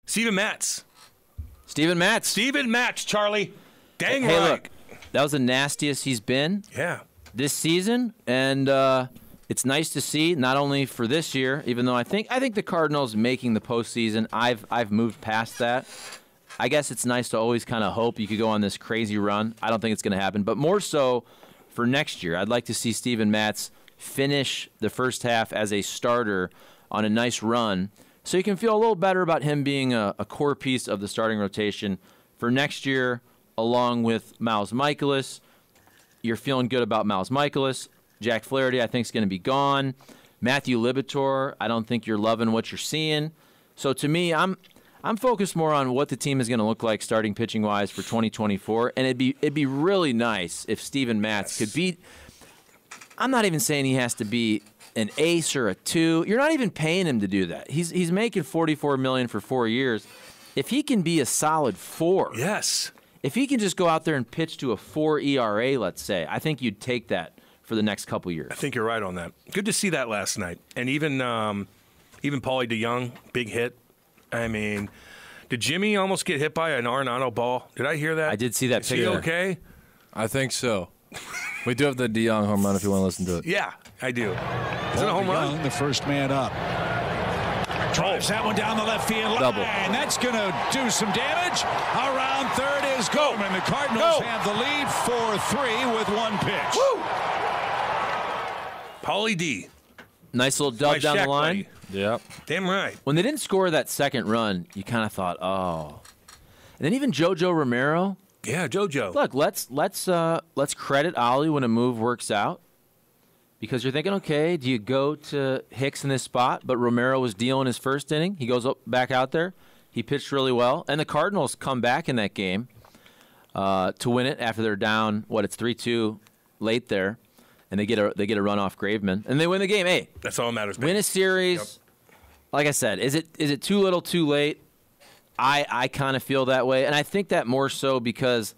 Steven Matz. Steven Matz, Charlie. Dang hey, right. Look, that was the nastiest he's been this season, and it's nice to see, not only for this year, even though I think the Cardinals making the postseason, I've moved past that. I guess it's nice to always kind of hope you could go on this crazy run. I don't think it's going to happen, but more so for next year. I'd like to see Steven Matz finish the first half as a starter on a nice run so you can feel a little better about him being a core piece of the starting rotation for next year, along with Miles Mikolas. You're feeling good about Miles Mikolas. Jack Flaherty, I think, is going to be gone. Matthew Liberatore, I don't think you're loving what you're seeing. So to me, I'm focused more on what the team is going to look like starting pitching wise for 2024, and it'd be really nice if Steven Matz could be. I'm not even saying he has to be an ace or a 2. You're not even paying him to do that. He's making $44 million for 4 years. If he can be a solid 4, yes. If he can just go out there and pitch to a 4 ERA, let's say, I think you'd take that for the next couple years. I think you're right on that. Good to see that last night, and even Paulie DeYoung, big hit. I mean, did Jimmy almost get hit by an Arenado ball? Did I hear that? I did see that picture. Is he okay? I think so. We do have the DeYoung home run if you want to listen to it. Yeah, I do. Is it a home run? The first man up. Drives that one down the left field line. Double. And that's going to do some damage. Around third is Goldman. The Cardinals have the lead 4-3 with 1 pitch. Woo! Paulie D. Nice little dub down the line. Buddy. Yep. Damn right. When they didn't score that second run, you kind of thought, oh. And then even JoJo Romero. Yeah, JoJo. Look, let's credit Ollie when a move works out, because you're thinking, okay, do you go to Hicks in this spot? But Romero was dealing his first inning. He goes back out there. He pitched really well, and the Cardinals come back in that game to win it after they're down. It's 3-2 late there. And they get a run off Graveman, and they win the game. Hey, that's all that matters. Win a series. Yep. Like I said, is it too little, too late? I kind of feel that way, and I think that more so because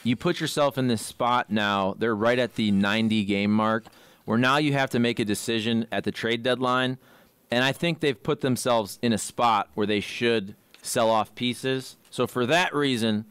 you put yourself in this spot now. They're right at the 90-game mark, where now you have to make a decision at the trade deadline, and I think they've put themselves in a spot where they should sell off pieces. So for that reason,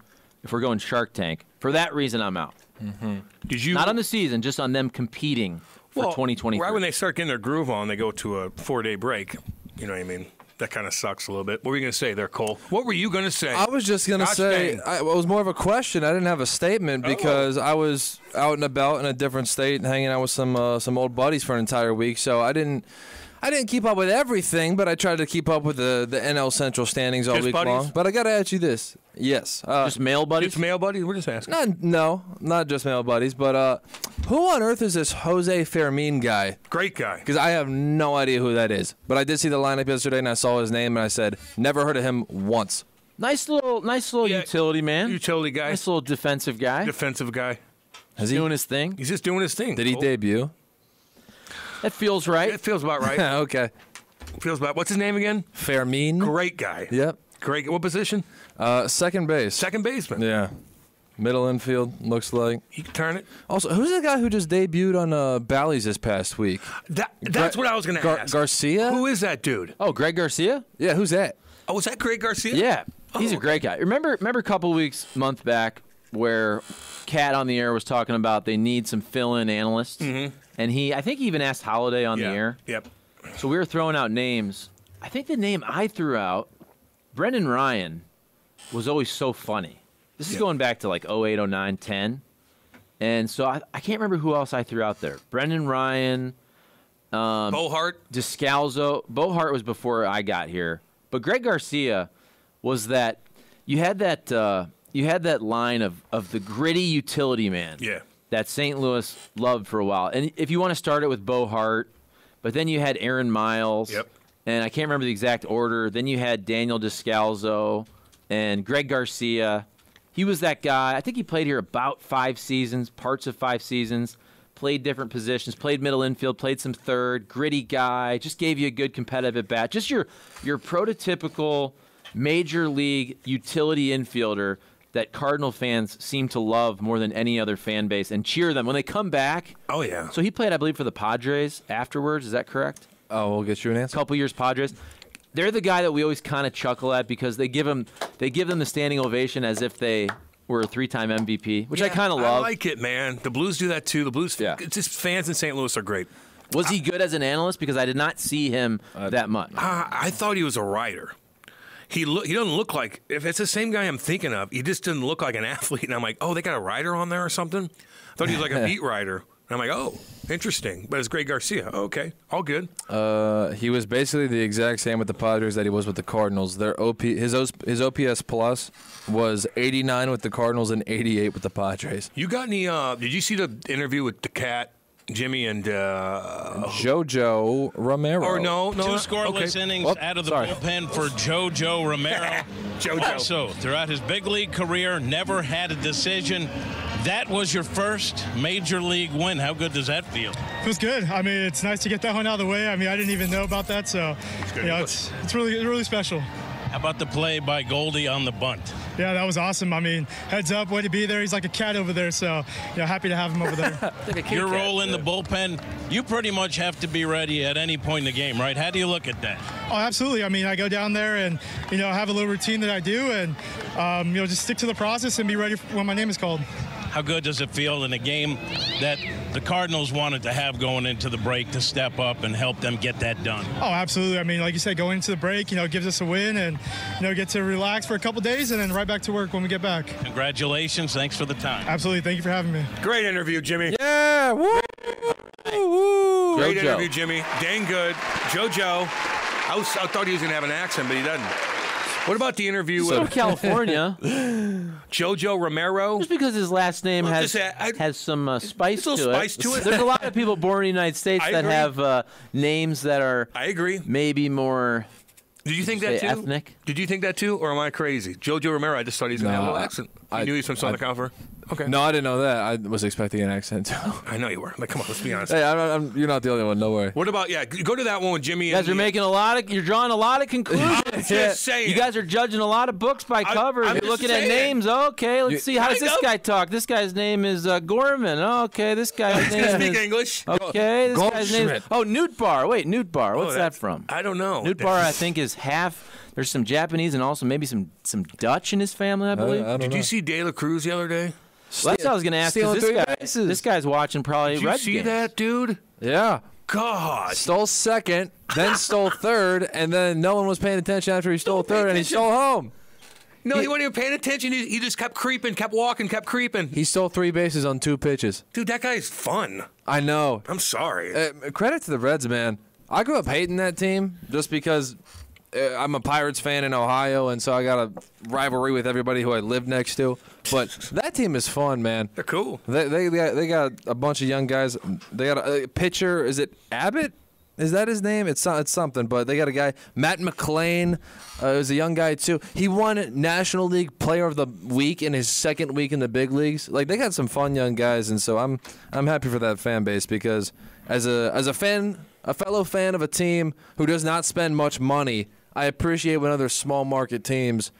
if we're going Shark Tank, for that reason, I'm out. Mm-hmm. Did you not on the season, just on them competing for 2023? Right when they start getting their groove on, they go to a 4-day break. You know what I mean? That kind of sucks a little bit. What were you going to say there, Cole? What were you going to say? I was just going to say, it was more of a question. I didn't have a statement because I was out and about in a different state, hanging out with some old buddies for an entire week. So I didn't keep up with everything, but I tried to keep up with the NL Central standings all week long. But I got to ask you this. Yes. Just male buddies? Just male buddies? We're just asking. No, not just male buddies. But who on earth is this Jose Fermin guy? Great guy. Because I have no idea who that is. But I did see the lineup yesterday, and I saw his name, and I said, never heard of him once. Nice little utility man. Utility guy. Nice little defensive guy. Defensive guy. Is he doing his thing? He's just doing his thing. Did he debut? That feels right. It feels about right. Okay. Feels about. What's his name again? Fermin. Great guy. Yep. Great. What position? Second base. Second baseman. Yeah. Middle infield, looks like. He can turn it. Also, who's the guy who just debuted on Bally's this past week? That's what I was going to ask. Garcia? Who is that dude? Oh, Greg Garcia? Yeah, who's that? Oh, was that Greg Garcia? Yeah. He's a great guy. Remember a couple month back, where Kat on the air was talking about they need some fill-in analysts? Mm-hmm. And I think he even asked Holiday on the air. Yep. So we were throwing out names. I think the name I threw out, Brendan Ryan, was always so funny. This is going back to like 08, 09, 10. And so I can't remember who else I threw out there. Brendan Ryan. Bohart. Descalzo. Bohart was before I got here. But Greg Garcia was that you had that line of the gritty utility man. Yeah. That St. Louis loved for a while. And if you want to start it with Bohart, but then you had Aaron Miles. Yep. And I can't remember the exact order. Then you had Daniel Descalzo and Greg Garcia. He was that guy. I think he played here about 5 seasons, parts of 5 seasons, played different positions, played middle infield, played some third, gritty guy, just gave you a good competitive at-bat. Just your prototypical major league utility infielder that Cardinal fans seem to love more than any other fan base and cheer them when they come back. Oh, yeah. So he played, I believe, for the Padres afterwards. Is that correct? Oh, we'll get you an answer. A couple years Padres. they're the guy that we always kind of chuckle at because they give them the standing ovation as if they were a 3-time MVP, which I kind of love. I like it, man. The Blues do that too. The Blues, it's just fans in St. Louis are great. Was he good as an analyst? Because I did not see him that much. I thought he was a writer. He doesn't look like, if it's the same guy I'm thinking of, he just didn't look like an athlete. And I'm like, oh, they got a writer on there or something? I thought he was like a beat writer. And I'm like, oh, interesting. But it's Greg Garcia. Oh, okay, all good. He was basically the exact same with the Padres that he was with the Cardinals. Their his OPS plus was 89 with the Cardinals and 88 with the Padres. You got any? Did you see the interview with the Cat, Jimmy, and JoJo Romero? Or no, 2 scoreless innings out of the bullpen for JoJo Romero. JoJo. Also, throughout his big league career, never had a decision. That was your first major league win. How good does that feel? Feels good. I mean, it's nice to get that one out of the way. I mean, I didn't even know about that, so it's really special. How about the play by Goldie on the bunt? Yeah, that was awesome. I mean, heads up, way to be there. He's like a cat over there, so happy to have him over there. Your role in the bullpen, you pretty much have to be ready at any point in the game, right? How do you look at that? Oh, absolutely. I mean, I go down there and have a little routine that I do, and just stick to the process and be ready when my name is called. How good does it feel in a game that the Cardinals wanted to have going into the break to step up and help them get that done? Oh, absolutely. I mean, like you said, going into the break, gives us a win and, get to relax for a couple days and then right back to work when we get back. Congratulations. Thanks for the time. Absolutely. Thank you for having me. Great interview, Jimmy. Yeah. Woo. Woo. Great JoJo. interview, Jimmy. Dang good. JoJo. I thought he was going to have an accent, but he doesn't. What about the interview with California? JoJo Romero? Just because his last name has some spice to it. Spice to it. There's a lot of people born in the United States that have names that are maybe more Did you think that too? Ethnic? Did you think that too, or am I crazy? JoJo Romero, I just thought he was going to have a little accent. I knew he was from Southern California. Okay. No, I didn't know that. I was expecting an accent too. I know you were. Like, come on, let's be honest. Hey, you're not the only one. No worry. What about go to that one with Jimmy. You guys are making you're drawing a lot of conclusions. I'm just saying. You guys are judging a lot of books by cover. You're looking at names. Okay, let's see. How does this guy talk? This guy's name is Gorman. Okay, this guy's name is. Speak English. Okay, this guy's name is. Oh, Newt Bar. Wait, Newt Bar. What's that from? I don't know. Newt Bar, I think, is half. There's some Japanese and also maybe some Dutch in his family, I believe. Did you see De La Cruz the other day? Well, that's what I was going to ask. This guy's watching probably Did you Red see games. that, dude? Yeah. God. Stole second, then stole third, and then no one was paying attention after he stole third, and he stole home. No, he wasn't even paying attention. He just kept creeping, kept walking, kept creeping. He stole 3 bases on 2 pitches. Dude, that guy's fun. I know. I'm sorry. Credit to the Reds, man. I grew up hating that team just because I'm a Pirates fan in Ohio, and so I got a rivalry with everybody who I live next to. But that team is fun, man. They're cool. They got a bunch of young guys. They got a pitcher. Is it Abbott? Is that his name? It's something. But they got a guy, Matt McClain. Is a young guy too. He won National League Player of the Week in his second week in the big leagues. Like, they got some fun young guys, and so I'm happy for that fan base because as a fan, a fellow fan of a team who does not spend much money, I appreciate when other small market teams,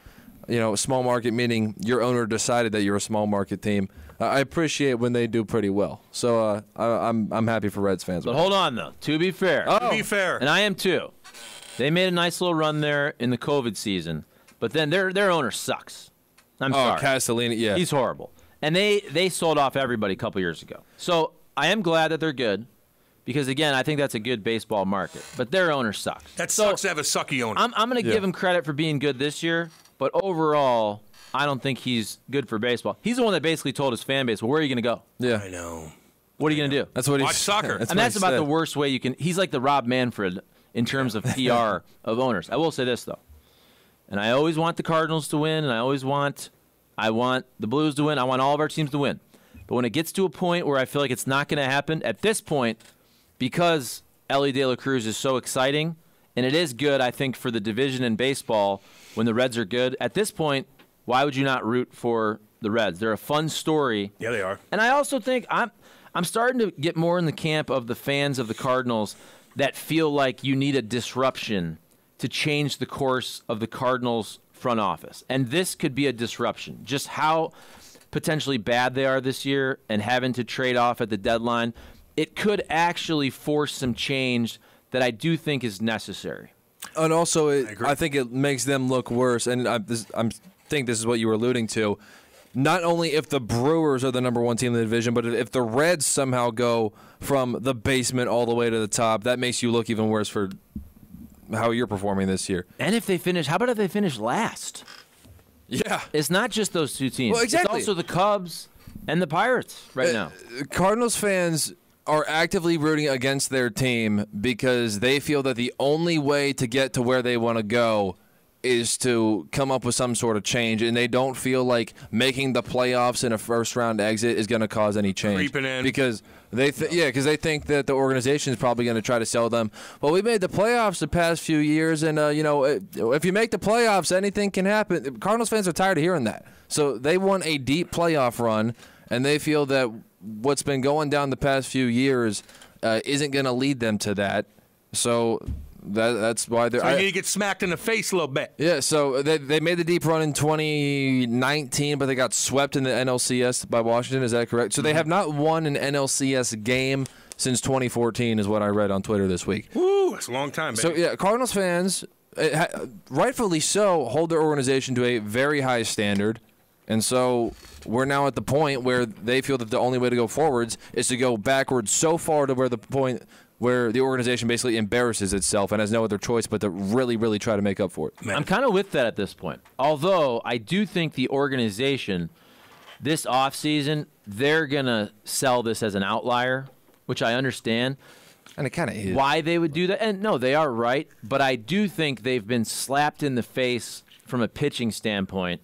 small market meaning your owner decided that you're a small market team. I appreciate when they do pretty well. So I'm happy for Reds fans. But hold on, though. To be fair. To be fair. And I am too. They made a nice little run there in the COVID season, but then their owner sucks. I'm sorry. Castellini, yeah. He's horrible. And they sold off everybody a couple years ago. So I am glad that they're good. Because, again, I think that's a good baseball market. But their owner sucks. That sucks to have a sucky owner. I'm going to give him credit for being good this year. But overall, I don't think he's good for baseball. He's the one that basically told his fan base, well, where are you going to go? Yeah. I know. What are you going to do? That's what Watch soccer. That's about the worst way you can. He's like the Rob Manfred in terms of PR of owners. I will say this, though. And I always want the Cardinals to win, and I want the Blues to win. I want all of our teams to win. But when it gets to a point where I feel like it's not going to happen, at this point, because Ellie De La Cruz is so exciting, and it is good, I think, for the division in baseball when the Reds are good. At this point, why would you not root for the Reds? They're a fun story. Yeah, they are. And I also think I'm starting to get more in the camp of the fans of the Cardinals that feel like you need a disruption to change the course of the Cardinals front office. And this could be a disruption. Just how potentially bad they are this year and having to trade off at the deadline, it could actually force some change that I do think is necessary. And also, I think it makes them look worse. And I think this is what you were alluding to. Not only if the Brewers are the number one team in the division, but if the Reds somehow go from the basement all the way to the top, that makes you look even worse for how you're performing this year. And if they finish, how about if they finish last? Yeah. It's not just those two teams. Well, exactly. It's also the Cubs and the Pirates right now. Cardinals fans are actively rooting against their team because they feel that the only way to get to where they want to go is to come up with some sort of change, and they don't feel like making the playoffs in a first-round exit is going to cause any change. Creeping in. Because they think that the organization is probably going to try to sell them. Well, we made the playoffs the past few years, and if you make the playoffs, anything can happen. Cardinals fans are tired of hearing that. So they want a deep playoff run, and they feel that what's been going down the past few years isn't going to lead them to that. So that's why they're. So you need to get smacked in the face a little bit. Yeah, so they made the deep run in 2019, but they got swept in the NLCS by Washington. Is that correct? So they have not won an NLCS game since 2014, is what I read on Twitter this week. Woo, that's a long time, baby. So, yeah, Cardinals fans, rightfully so, hold their organization to a very high standard. And so we're now at the point where they feel that the only way to go forwards is to go backwards so far to where the organization basically embarrasses itself and has no other choice but to really, really try to make up for it. Man. I'm kind of with that at this point. Although I do think the organization this offseason, they're going to sell this as an outlier, which I understand. And it kind of is. Why they would do that. And no, they are right. But I do think they've been slapped in the face from a pitching standpoint.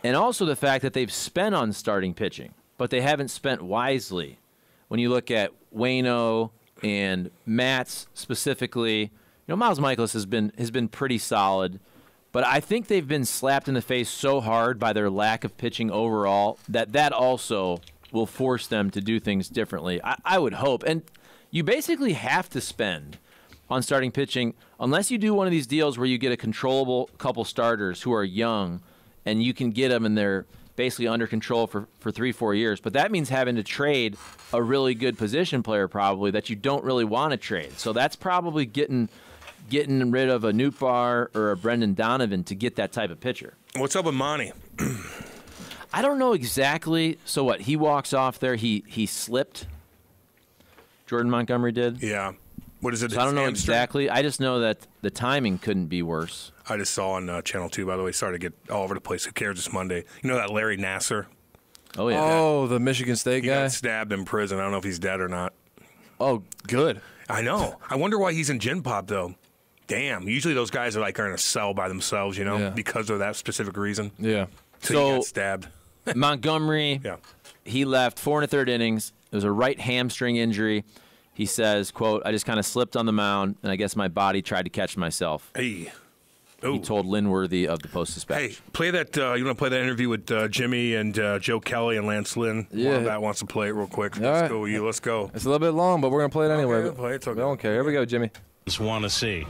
And also the fact that they've spent on starting pitching, but they haven't spent wisely. When you look at Waino and Matz specifically, Miles Michaelis has been pretty solid, but I think they've been slapped in the face so hard by their lack of pitching overall that also will force them to do things differently. I would hope. And you basically have to spend on starting pitching unless you do one of these deals where you get a controllable couple starters who are young and you can get them and they're basically under control for 3-4 years. But that means having to trade a really good position player probably that you don't really want to trade. So that's probably getting rid of a Nootbaar or a Brendan Donovan to get that type of pitcher. What's up with Monty? I don't know exactly. So what? He walks off there. He slipped. Jordan Montgomery did? Yeah. What is it? So I don't know exactly. I just know that the timing couldn't be worse. I just saw on Channel 2, by the way, started to get all over the place. Who cares? It's Monday. You know that Larry Nassar? Oh, yeah. Oh, the Michigan State guy? He got stabbed in prison. I don't know if he's dead or not. Oh, good. I know. I wonder why he's in Gen Pop, though. Damn. Usually those guys are in a cell by themselves, because of that specific reason. Yeah. So he got stabbed. Montgomery, he left 4 1/3 innings. It was a right hamstring injury. He says, quote, "I just kind of slipped on the mound, and I guess my body tried to catch myself." Hey. He told Linworthy of the Post-Dispatch. Hey, play that. You want to play that interview with Jimmy and Joe Kelly and Lance Lynn? Yeah. One of that wants to play it real quick. Let's go, you. Let's go. It's a little bit long, but we're going to play it anyway. Okay, play it. It's okay. I don't care. Here we go, Jimmy. Just want to see.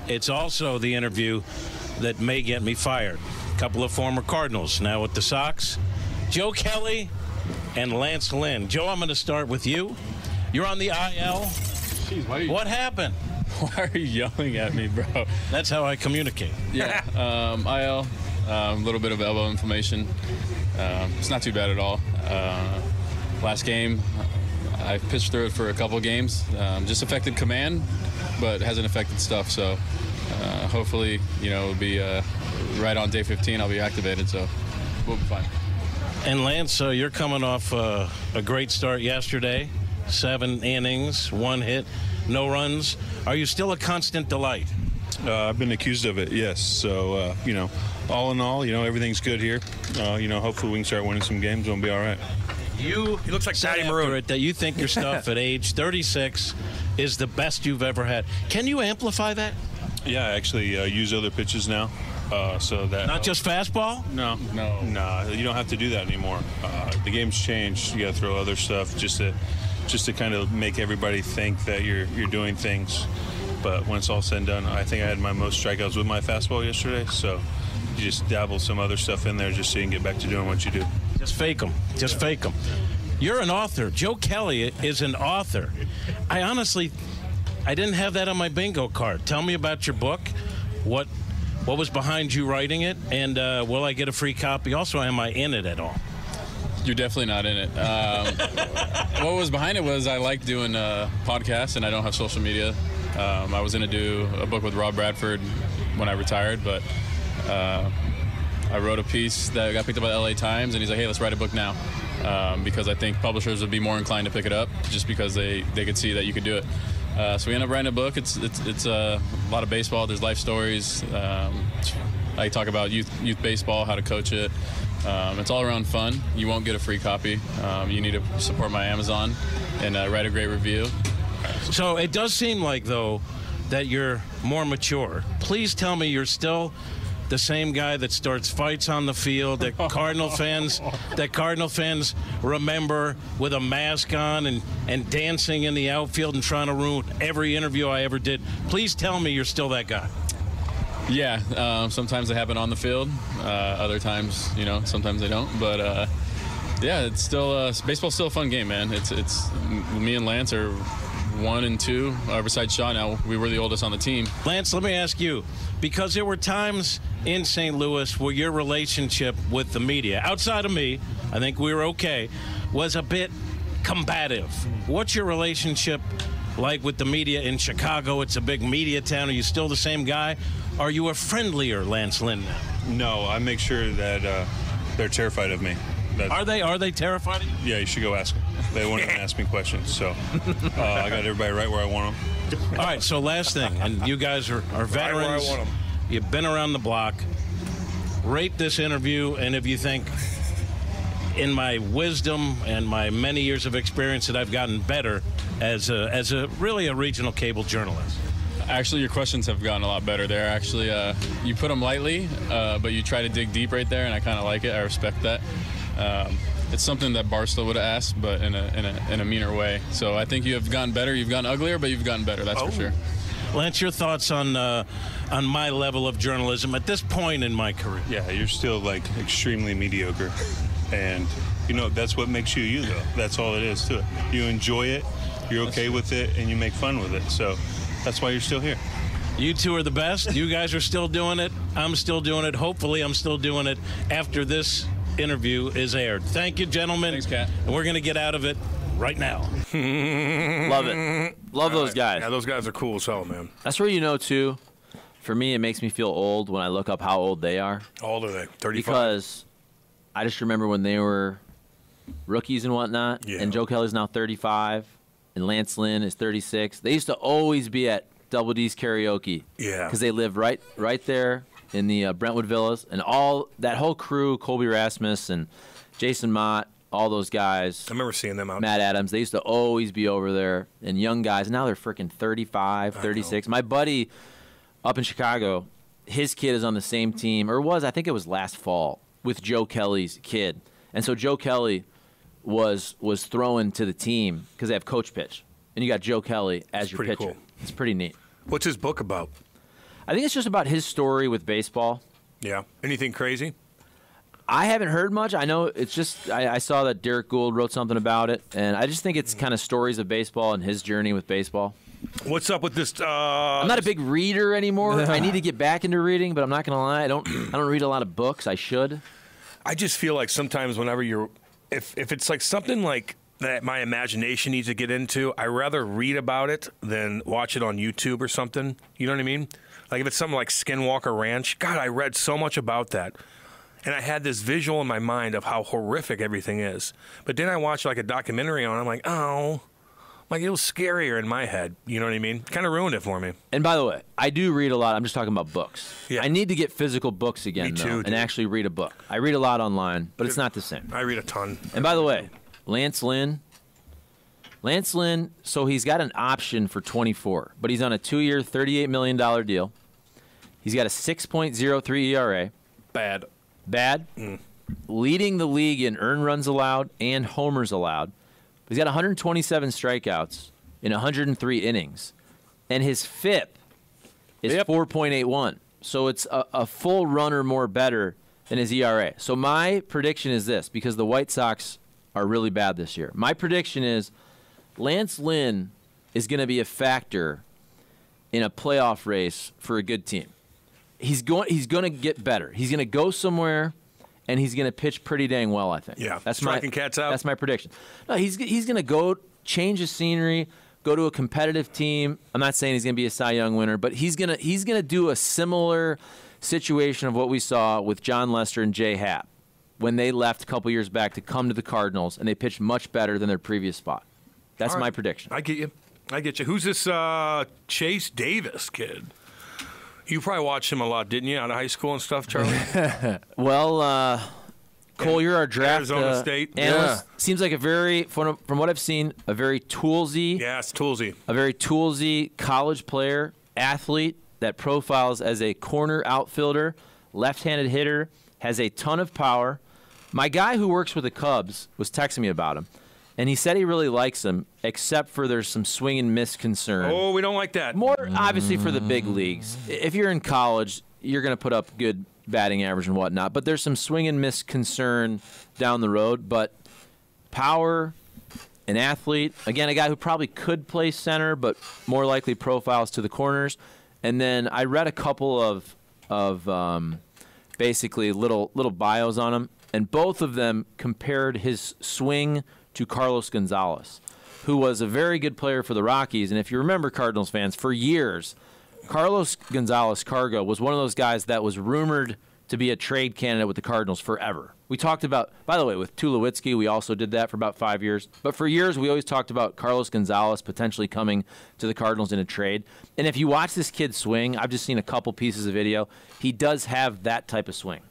It's also the interview that may get me fired. A couple of former Cardinals now with the Sox. Joe Kelly and Lance Lynn. Joe, I'm going to start with you. You're on the IL. Jeez, what happened? Why are you yelling at me, bro? That's how I communicate. Yeah, IL, a little bit of elbow inflammation. It's not too bad at all. Last game, I pitched through it for a couple of games. Just affected command, but hasn't affected stuff. So hopefully, it'll be right on day 15. I'll be activated, so we'll be fine. And Lance, you're coming off a great start yesterday. 7 innings, 1 hit, no runs. Are you still a constant delight? I've been accused of it, yes. So, all in all, everything's good here. Hopefully we can start winning some games and we'll be all right. He looks like Patty Maroon. That you think your stuff at age 36 is the best you've ever had. Can you amplify that? Yeah, I actually use other pitches now. So that not just fastball? No, you don't have to do that anymore. The game's changed. You got to throw other stuff just to kind of make everybody think that you're doing things. But when it's all said and done, I think I had my most strikeouts with my fastball yesterday. So you just dabble some other stuff in there just so you can get back to doing what you do. Just fake them. Just fake them. You're an author. Joe Kelly is an author. I honestly I didn't have that on my bingo card. Tell me about your book. What was behind you writing it? And will I get a free copy? Also, am I in it at all? You're definitely not in it. What was behind it was I like doing podcasts, and I don't have social media. I was going to do a book with Rob Bradford when I retired, but I wrote a piece that got picked up by the LA Times, and he's like, hey, let's write a book now, because I think publishers would be more inclined to pick it up just because they could see that you could do it. So we ended up writing a book. It's a lot of baseball. There's life stories. I talk about youth baseball, how to coach it. It's all around fun. You won't get a free copy. You need to support my Amazon and write a great review. So it does seem like, though, that you're more mature. Please tell me you're still the same guy that starts fights on the field that Cardinal fans remember with a mask on and dancing in the outfield and trying to ruin every interview I ever did. Please tell me you're still that guy. Yeah, sometimes they happen on the field. Other times, sometimes they don't. But yeah, it's still baseball's still a fun game, man. It's me and Lance are 1 and 2. Besides Shaw, now we were the oldest on the team. Lance, let me ask you, because there were times in St. Louis where your relationship with the media, outside of me, I think we were okay, was a bit combative. What's your relationship like with the media in Chicago? It's a big media town. Are you still the same guy? Are you a friendlier Lance Lynn now? No, I make sure that they're terrified of me. Are they terrified of you? Yeah, you should go ask them. They won't even ask me questions. So I got everybody right where I want them. All right, so last thing, and you guys are veterans. Right where I want them. You've been around the block. Rate this interview, and if you think in my wisdom and my many years of experience that I've gotten better as a really a regional cable journalist. Actually, your questions have gotten a lot better there. Actually, you put them lightly, but you try to dig deep right there, and I kind of like it. I respect that. It's something that Barstow would have asked, but in a meaner way. So I think you have gotten better. You've gotten uglier, but you've gotten better. That's for sure. Lance, your thoughts on my level of journalism at this point in my career? Yeah, you're still extremely mediocre, and that's what makes you though. That's all it is to it. You enjoy it, you're okay with it, and you make fun with it. So that's why you're still here. You two are the best. You guys are still doing it. I'm still doing it. Hopefully, I'm still doing it after this interview is aired. Thank you, gentlemen. Thanks, Kat. And we're going to get out of it right now. Love it. Love those guys. Yeah, those guys are cool as hell, man. That's where too, for me, it makes me feel old when I look up how old they are. How old are they? 35? Because I just remember when they were rookies and whatnot, and Joe Kelly's now 35, and Lance Lynn is 36. They used to always be at Double D's karaoke. Yeah. Because they live right there in the Brentwood Villas, and all that whole crew, Colby Rasmus and Jason Mott, all those guys. I remember seeing them out. Matt Adams, they used to always be over there, and young guys. Now they're freaking 35, 36. My buddy up in Chicago, his kid is on the same team, or I think it was last fall, with Joe Kelly's kid. And so Joe Kelly was throwing to the team because they have coach pitch, and you got Joe Kelly as your pitcher. Cool. It's pretty neat. What's his book about? I think it's just about his story with baseball. Yeah. Anything crazy? I haven't heard much. I know it's just I saw that Derek Gould wrote something about it, and I just think it's kind of stories of baseball and his journey with baseball. What's up with this? I'm not a big reader anymore. I need to get back into reading, but I'm not going to lie. I don't read a lot of books. I should. I just feel like sometimes whenever if it's like something like that my imagination needs to get into, I rather read about it than watch it on YouTube or something. You know what I mean? Like if it's something like Skinwalker Ranch, God, I read so much about that. And I had this visual in my mind of how horrific everything is. But then I watched like a documentary on it, I'm like, oh, like it was scarier in my head. You know what I mean? Kind of ruined it for me. And by the way, I do read a lot. I'm just talking about books. Yeah. I need to get physical books again, Me too, though, dude. and actually read a book. I read a lot online, but it's not the same. I read a ton. And by the way, Lance Lynn, so he's got an option for 24, but he's on a 2-year, $38 million deal. He's got a 6.03 ERA. Bad. Leading the league in earned runs allowed and homers allowed. He's got 127 strikeouts in 103 innings. And his FIP is 4.81. So it's a full run or more better than his ERA. So my prediction is this, because the White Sox are really bad this year. My prediction is Lance Lynn is going to be a factor in a playoff race for a good team. He's going to get better. He's going to go somewhere, and he's going to pitch pretty dang well, I think. Yeah, that's striking cats out. That's my prediction. No, he's going to go change the scenery, go to a competitive team. I'm not saying he's going to be a Cy Young winner, but he's going to do a similar situation of what we saw with John Lester and Jay Happ when they left a couple years back to come to the Cardinals, and they pitched much better than their previous spot. That's my prediction. I get you. Who's this Chase Davis kid? You probably watched him a lot, didn't you, out of high school and stuff, Charlie? Well, Cole, you're our draft Arizona State analyst. Yeah. Seems like from what I've seen, a very toolsy. Yeah, it's toolsy. A very toolsy college player, athlete that profiles as a corner outfielder, left-handed hitter, has a ton of power. My guy who works with the Cubs was texting me about him, and he said he really likes him, except for there's some swing and miss concern. Oh, we don't like that. More obviously for the big leagues. If you're in college, you're going to put up good batting average and whatnot, but there's some swing and miss concern down the road. But power, an athlete, again, a guy who probably could play center, but more likely profiles to the corners. And then I read a couple of basically little bios on him, and both of them compared his swing to Carlos Gonzalez, who was a very good player for the Rockies. And if you remember, Cardinals fans, for years, Carlos Gonzalez Cargo was one of those guys that was rumored to be a trade candidate with the Cardinals forever. We talked about, by the way, with Tulowitzki, we also did that for about 5 years. But for years, we always talked about Carlos Gonzalez potentially coming to the Cardinals in a trade. And if you watch this kid swing, I've just seen a couple pieces of video, he does have that type of swing.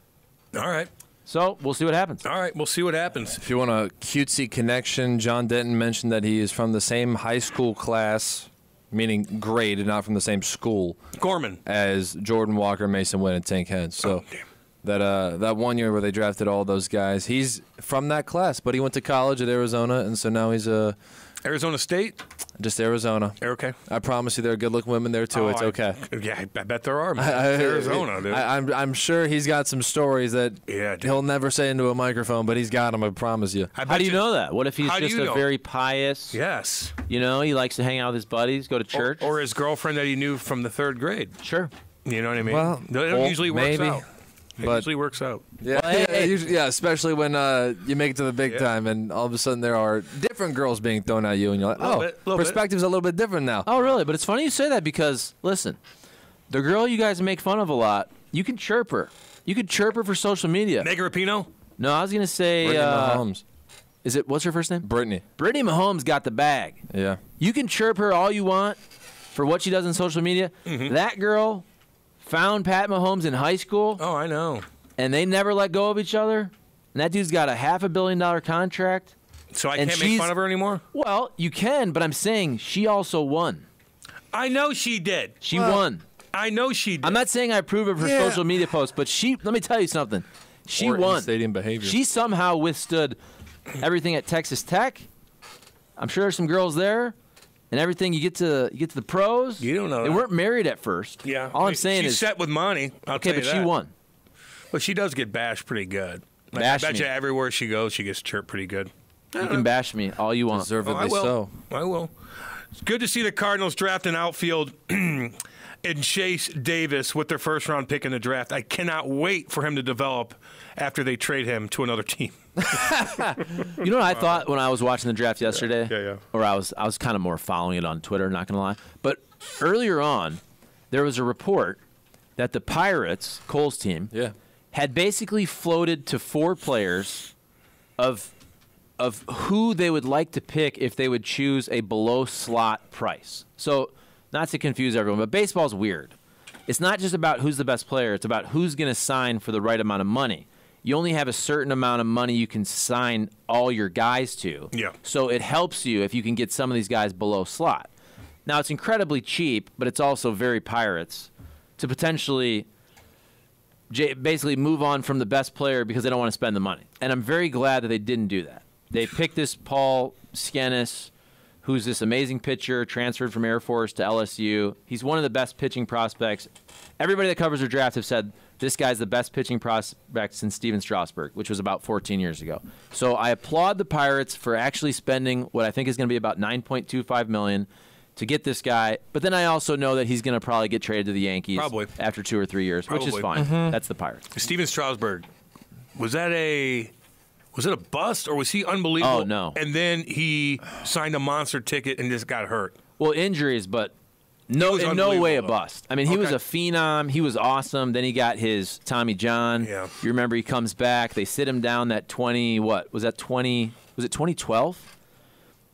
All right. So we'll see what happens. All right, we'll see what happens. If you want a cutesy connection, John Denton mentioned that he is from the same high school class, meaning grade, and not from the same school. Gorman. As Jordan Walker, Mason Wynn, and Tank Head. So that 1 year where they drafted all those guys, he's from that class, but he went to college at Arizona, and so now he's Arizona State? Just Arizona. Okay. I promise you there are good-looking women there, too. It's okay. Yeah, I bet there are. Man. It's Arizona, dude. I'm sure he's got some stories that he'll never say into a microphone, but he's got them, I promise you. How do you know that? What if he's just a very pious? Yes. You know, he likes to hang out with his buddies, go to church. Or his girlfriend that he knew from the 3rd grade. Sure. You know what I mean? Well, it usually works maybe. out. It usually works out. Yeah, especially when you make it to the big time, and all of a sudden there are different girls being thrown at you, and you're like, perspective's a little bit different now. Oh, really? But it's funny you say that because, listen, the girl you guys make fun of a lot, you can chirp her. You could chirp her for social media. Megan Rapinoe? No, I was going to say... Brittany Mahomes. What's her first name? Brittany. Brittany Mahomes got the bag. Yeah. You can chirp her all you want for what she does on social media. Mm-hmm. That girl found Pat Mahomes in high school. Oh, I know. And they never let go of each other. And that dude's got a $500 million contract. So I can't make fun of her anymore? Well, you can, but I'm saying she also won. I know she did. She won. I know she did. I'm not saying I approve of her social media posts, but let me tell you something. She won. Stadium behavior. She somehow withstood everything at Texas Tech. I'm sure there's some girls there. And everything you get to the pros. You don't know. They weren't married at first. Yeah. All I'm saying is she's set with money. Okay, but she won. Well, she does get bashed pretty good. I bet you everywhere she goes, she gets chirped pretty good. You can bash me all you want. Deservedly so. I will. It's good to see the Cardinals draft an outfield in Chase Davis with their first-round pick in the draft. I cannot wait for him to develop after they trade him to another team. You know what I thought when I was watching the draft yesterday? Yeah. Or I was kind of more following it on Twitter, not going to lie. But earlier on, there was a report that the Pirates, Cole's team, had basically floated to 4 players of who they would like to pick if they would choose a below-slot price. So, not to confuse everyone, but baseball's weird. It's not just about who's the best player. It's about who's going to sign for the right amount of money. You only have a certain amount of money you can sign all your guys to. Yeah. So it helps you if you can get some of these guys below slot. Now, it's incredibly cheap, but it's also very Pirates to potentially basically move on from the best player because they don't want to spend the money. And I'm very glad that they didn't do that. They picked this Paul Skenes, who's this amazing pitcher, transferred from Air Force to LSU. He's one of the best pitching prospects. Everybody that covers their draft have said this guy's the best pitching prospect since Steven Strasburg, which was about 14 years ago. So I applaud the Pirates for actually spending what I think is going to be about $9.25 million to get this guy. But then I also know that he's going to probably get traded to the Yankees after 2 or 3 years, which is fine. That's the Pirates. Steven Strasburg, was it a bust or was he unbelievable? Oh, no. And then he signed a monster ticket and just got hurt. Well, injuries, but in no way a bust. I mean, he was a phenom. He was awesome. Then he got his Tommy John. Yeah. You remember he comes back. They sit him down that 2012?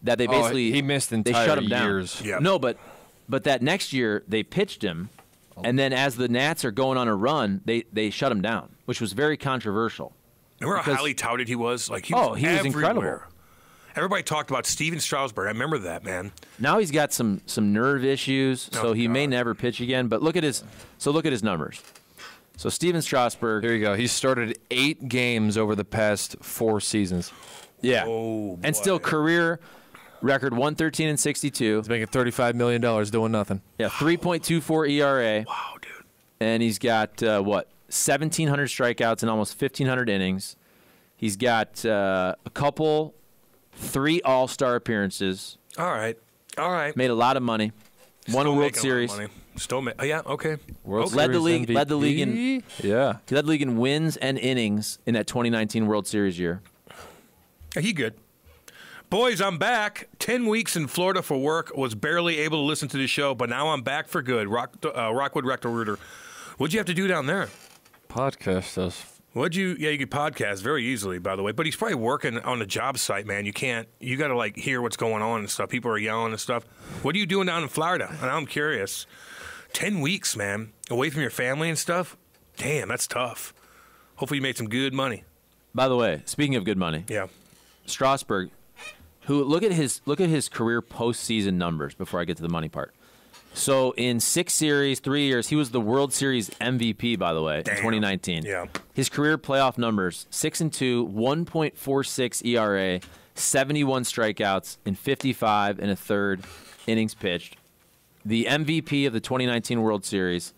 That they basically he missed entire they shut him years. down. Yeah. No, but that next year they pitched him, and then as the Nats are going on a run, they shut him down, which was very controversial. Remember how highly touted he was? Like he was incredible. Everybody talked about Steven Strasburg. I remember that, man. Now he's got some nerve issues, so he may never pitch again. But look at his numbers. So Steven Strasburg. Here you go. He started 8 games over the past 4 seasons. Yeah. Oh, and still career record 113-62. He's making $35 million doing nothing. Yeah, 3.24 ERA. Wow, dude. And he's got 1,700 strikeouts and almost 1,500 innings. He's got a couple 3 All-Star appearances. All right. Made a lot of money. Won a World Series. Yeah, okay. Led the league in He led the league in wins and innings in that 2019 World Series year. He good. Boys, I'm back. 10 weeks in Florida for work. Was barely able to listen to the show, but now I'm back for good. Rockwood Rectal Rooter. What'd you have to do down there? Podcast us. You could podcast very easily, by the way. But he's probably working on the job site, man. You got to, hear what's going on and stuff. People are yelling and stuff. What are you doing down in Florida? And I'm curious. 10 weeks, man. Away from your family and stuff? Damn, that's tough. Hopefully you made some good money. By the way, speaking of good money. Yeah. Strasburg, look at his career postseason numbers before I get to the money part. So in 6 series, 3 years, he was the World Series MVP, by the way, in 2019. Yeah. His career playoff numbers, 6-2, 1.46 ERA, 71 strikeouts in 55 1/3 innings pitched. The MVP of the 2019 World Series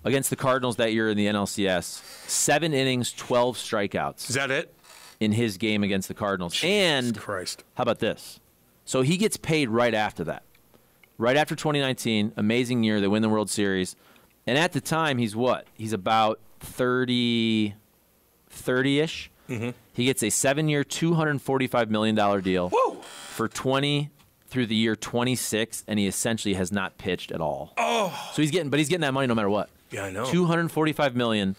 against the Cardinals that year in the NLCS, 7 innings, 12 strikeouts. Is that it? In his game against the Cardinals. Jesus Christ. How about this? So he gets paid right after that. Right after 2019, amazing year. They win the World Series. And at the time, he's what? He's about 30-ish. Mm-hmm. He gets a 7-year, $245 million deal for 20 through the year 26, and he essentially has not pitched at all. Oh. So he's getting that money no matter what. Yeah, I know. $245 million,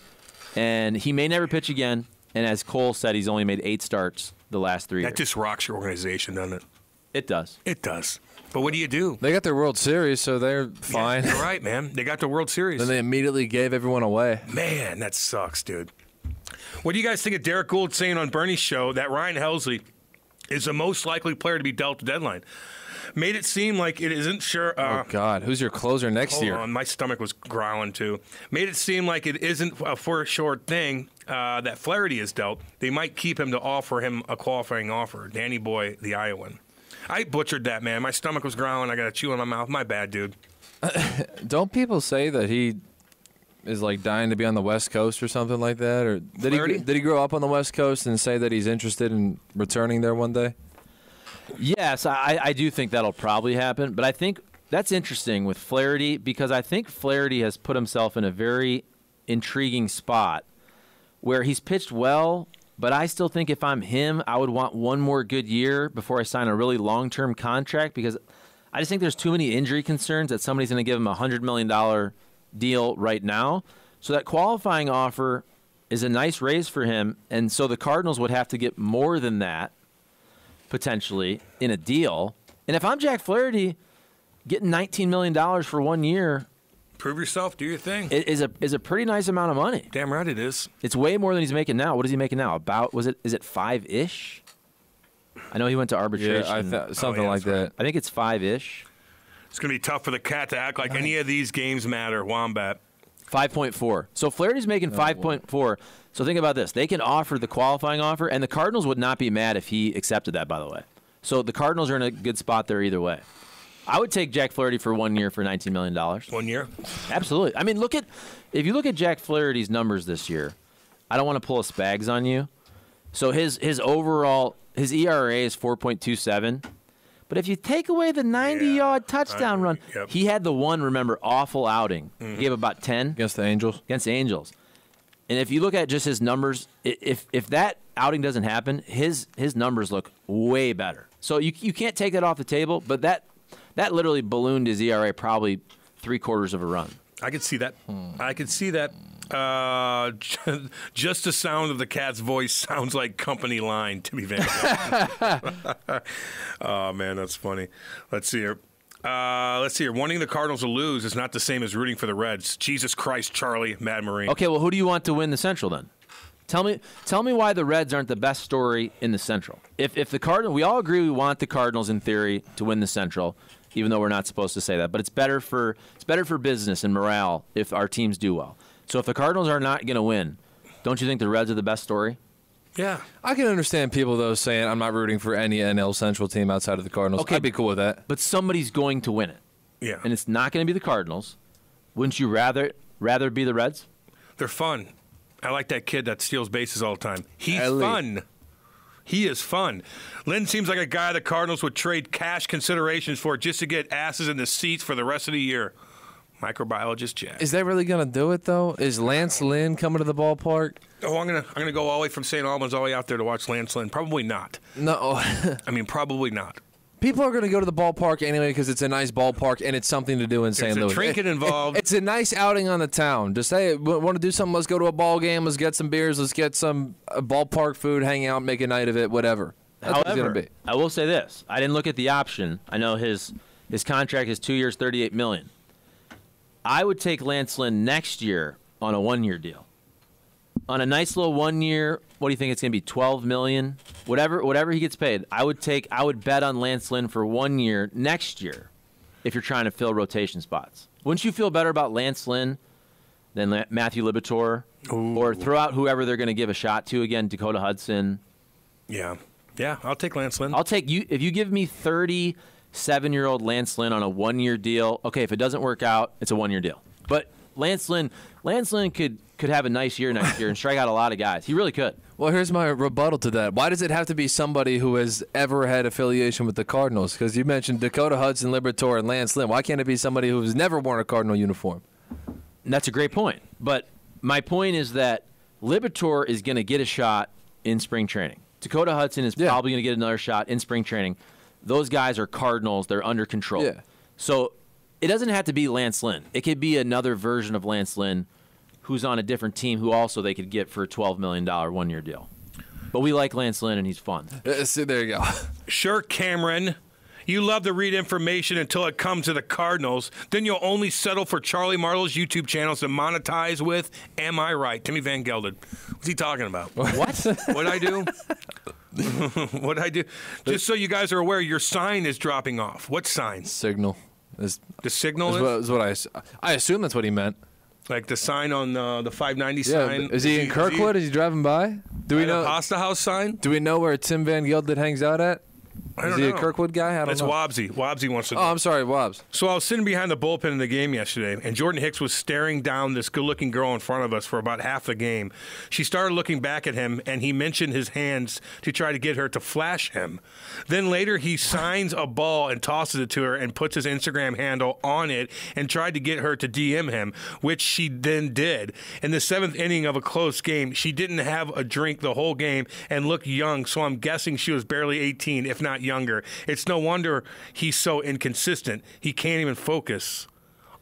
and he may never pitch again. And as Cole said, he's only made 8 starts the last 3 years. That just rocks your organization, doesn't it? It does. It does. But what do you do? They got their World Series, so they're fine. Yeah, you're right, man. They got the World Series. Then they immediately gave everyone away. Man, that sucks, dude. What do you guys think of Derek Gould saying on Bernie's show that Ryan Helsley is the most likely player to be dealt the deadline? Made it seem like it isn't sure. Oh, God. Who's your closer next year? Hold on. My stomach was growling, too. Made it seem like it isn't a for sure thing that Flaherty is dealt. They might keep him to offer him a qualifying offer. Danny Boy, the Iowan. I butchered that, man. My stomach was growling. I got a chew in my mouth. My bad, dude. Don't people say that he is dying to be on the West Coast or something like that? Or did he grow up on the West Coast and say that he's interested in returning there one day? Yes, I do think that'll probably happen. But I think that's interesting with Flaherty because I think Flaherty has put himself in a very intriguing spot where he's pitched well, but I still think if I'm him, I would want one more good year before I sign a really long-term contract because I just think there's too many injury concerns that somebody's going to give him a $100 million deal right now. So that qualifying offer is a nice raise for him, and so the Cardinals would have to get more than that potentially in a deal. And if I'm Jack Flaherty, getting $19 million for 1 year, prove yourself, do your thing. Is a pretty nice amount of money. Damn right it is. It's way more than he's making now. What is he making now? Is it 5-ish? I know he went to arbitration. Yeah, something like that. Right. I think it's 5-ish. It's going to be tough for the Cat to act like any of these games matter. Wombat. 5.4. So Flaherty's making 5.4. So think about this. They can offer the qualifying offer, and the Cardinals would not be mad if he accepted that, by the way. So the Cardinals are in a good spot there either way. I would take Jack Flaherty for 1 year for $19 million. 1 year? Absolutely. I mean, if you look at Jack Flaherty's numbers this year, I don't want to pull a Spags on you. So his ERA is 4.27, But if you take away the 90-yard touchdown run, he had the one, remember, awful outing. He gave about 10. Against the Angels? Against the Angels. And if you look at just his numbers, if that outing doesn't happen, his numbers look way better. So you can't take that off the table, but that literally ballooned his ERA probably 3/4 of a run. I could see that. I could see that. Just the sound of the cat's voice sounds like company line, Timmy Van Gogh. Oh, man, that's funny. Let's see here. Wanting the Cardinals to lose is not the same as rooting for the Reds. Jesus Christ, Charlie, Mad Marine. Okay, well, who do you want to win the Central then? Tell me why the Reds aren't the best story in the Central. If the Cardinals, we all agree we want the Cardinals in theory to win the Central, even though we're not supposed to say that. But it's better for business and morale if our teams do well. So if the Cardinals are not going to win, don't you think the Reds are the best story? Yeah. I can understand people, though, saying I'm not rooting for any NL Central team outside of the Cardinals. Okay, I'd be cool with that. But somebody's going to win it. Yeah. And it's not going to be the Cardinals. Wouldn't you rather be the Reds? They're fun. I like that kid that steals bases all the time. He's Ellie. fun. He is fun. Lynn seems like a guy the Cardinals would trade cash considerations for just to get asses in the seats for the rest of the year. Microbiologist Jack. Is that really going to do it, though? Is Lance Lynn coming to the ballpark? Oh, I'm gonna go all the way from St. Albans all the way out there to watch Lance Lynn. Probably not. No. I mean, probably not. People are going to go to the ballpark anyway because it's a nice ballpark and it's something to do in St. Louis. There's a trinket involved. It's a nice outing on the town. Just say, want to do something? Let's go to a ball game. Let's get some beers. Let's get some ballpark food. Hang out, make a night of it. Whatever. That's what it's However, going to be. I will say this: I didn't look at the option. I know his contract is 2 years, $38 million. I would take Lance Lynn next year on a 1-year deal. On a nice little 1 year, what do you think it's going to be? $12 million, whatever he gets paid. I would bet on Lance Lynn for 1 year next year, if you're trying to fill rotation spots. Wouldn't you feel better about Lance Lynn than Matthew Liberatore, or throw out whoever they're going to give a shot to again, Dakota Hudson? Yeah, I'll take Lance Lynn. I'll take you if you give me 37-year-old Lance Lynn on a 1-year deal. Okay, if it doesn't work out, it's a 1-year deal. But Lance Lynn could have a nice year next year and strike out a lot of guys. He really could. Well, here's my rebuttal to that. Why does it have to be somebody who has ever had affiliation with the Cardinals? Because you mentioned Dakota Hudson, Liberatore, and Lance Lynn. Why can't it be somebody who has never worn a Cardinal uniform? And that's a great point. But my point is that Liberatore is going to get a shot in spring training. Dakota Hudson is probably going to get another shot in spring training. Those guys are Cardinals. They're under control. Yeah. So it doesn't have to be Lance Lynn. It could be another version of Lance Lynn who's on a different team who also they could get for a $12 million 1-year deal. But we like Lance Lynn, and he's fun. See, there you go. Sure, Cameron. You love to read information until it comes to the Cardinals. Then you'll only settle for Charlie Marlowe's YouTube channels to monetize with. Am I right? Timmy Van Gelder. What's he talking about? What? What'd I do? What'd I do? Just so you guys are aware, your sign is dropping off. What sign? Signal. The signal is? What I assume that's what he meant. Like the sign on the 590 sign. Is he in Kirkwood? Is he driving by? Do we know the Pasta House sign? Do we know where Tim Van Gelder hangs out at? Is he a Kirkwood guy? I don't know. It's Wobbsy. Wobbsy wants to know. Oh, I'm sorry, Wobbs. So I was sitting behind the bullpen in the game yesterday, and Jordan Hicks was staring down this good-looking girl in front of us for about half the game. She started looking back at him, and he mentioned his hands to try to get her to flash him. Then later he signs a ball and tosses it to her and puts his Instagram handle on it and tried to get her to DM him, which she then did. In the 7th inning of a close game, she didn't have a drink the whole game and looked young, so I'm guessing she was barely 18, if not younger. It's no wonder he's so inconsistent. He can't even focus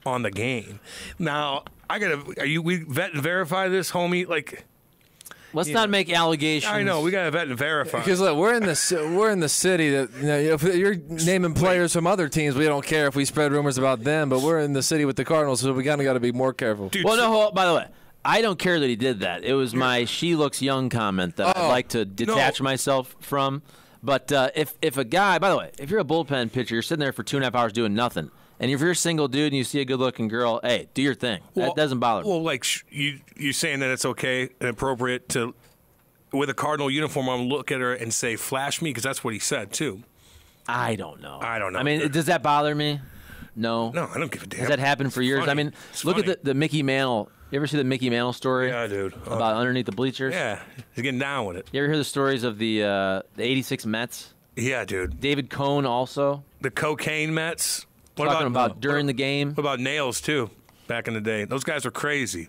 on the game. Now, we vet and verify this, homie? Like, let's not make allegations. I know, we got to vet and verify. Because look, we're in the city that if you're naming players from other teams, we don't care if we spread rumors about them. But we're in the city with the Cardinals, so we got to be more careful. Dude, well, no. By the way, I don't care that he did that. It was my "she looks young" comment that I'd like to detach myself from. But if a guy, by the way, if you're a bullpen pitcher, you're sitting there for 2.5 hours doing nothing, and if you're a single dude and you see a good-looking girl, hey, do your thing. That doesn't bother me. Well, like you're saying that it's okay and appropriate to, with a Cardinal uniform on, look at her and say, "Flash me," because that's what he said too. I don't know. I mean, does that bother me? No. No, I don't give a damn. Has that happened for years? Funny. I mean, It's look funny. at the Mickey Mantle. You ever see the Mickey Mantle story? Yeah, dude. About underneath the bleachers? Yeah, he's getting down with it. You ever hear the stories of the 86 Mets? Yeah, dude. David Cohn also. The cocaine Mets. What Talking about during the game. What about Nails, too, back in the day? Those guys are crazy.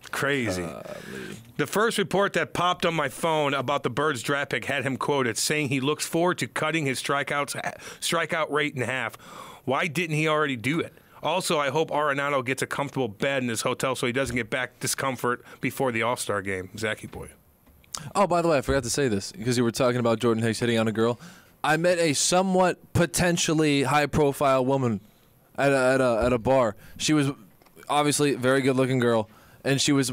Crazy. The first report that popped on my phone about the Birds draft pick had him quoted, saying he looks forward to cutting his strikeout rate in half. Why didn't he already do it? Also, I hope Arenado gets a comfortable bed in his hotel so he doesn't get back discomfort before the All-Star game. Zachy boy. Oh, by the way, I forgot to say this because you were talking about Jordan Hicks hitting on a girl. I met a somewhat potentially high-profile woman at a bar. She was obviously a very good-looking girl, and she was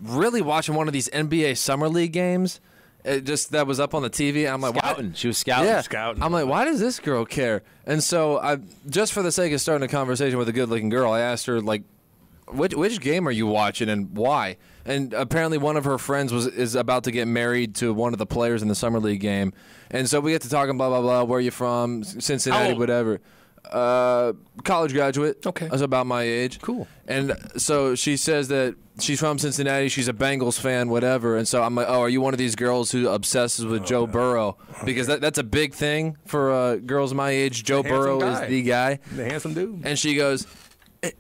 really watching one of these NBA Summer League games. That was up on the TV. I'm like, scouting. Why? She was scouting. Yeah. Scouting. I'm like, why does this girl care? And so, just for the sake of starting a conversation with a good-looking girl, I asked her, like, which game are you watching and why? And apparently one of her friends is about to get married to one of the players in the Summer League game. And so we get to talking, blah, blah, blah, where are you from, Cincinnati, whatever. College graduate. Okay. That's about my age. Cool. And so she says that she's from Cincinnati. She's a Bengals fan, whatever. And so I'm like, oh, are you one of these girls who obsesses with Joe Burrow? Because that's a big thing for girls my age. Joe Burrow is the guy. The handsome dude. And she goes,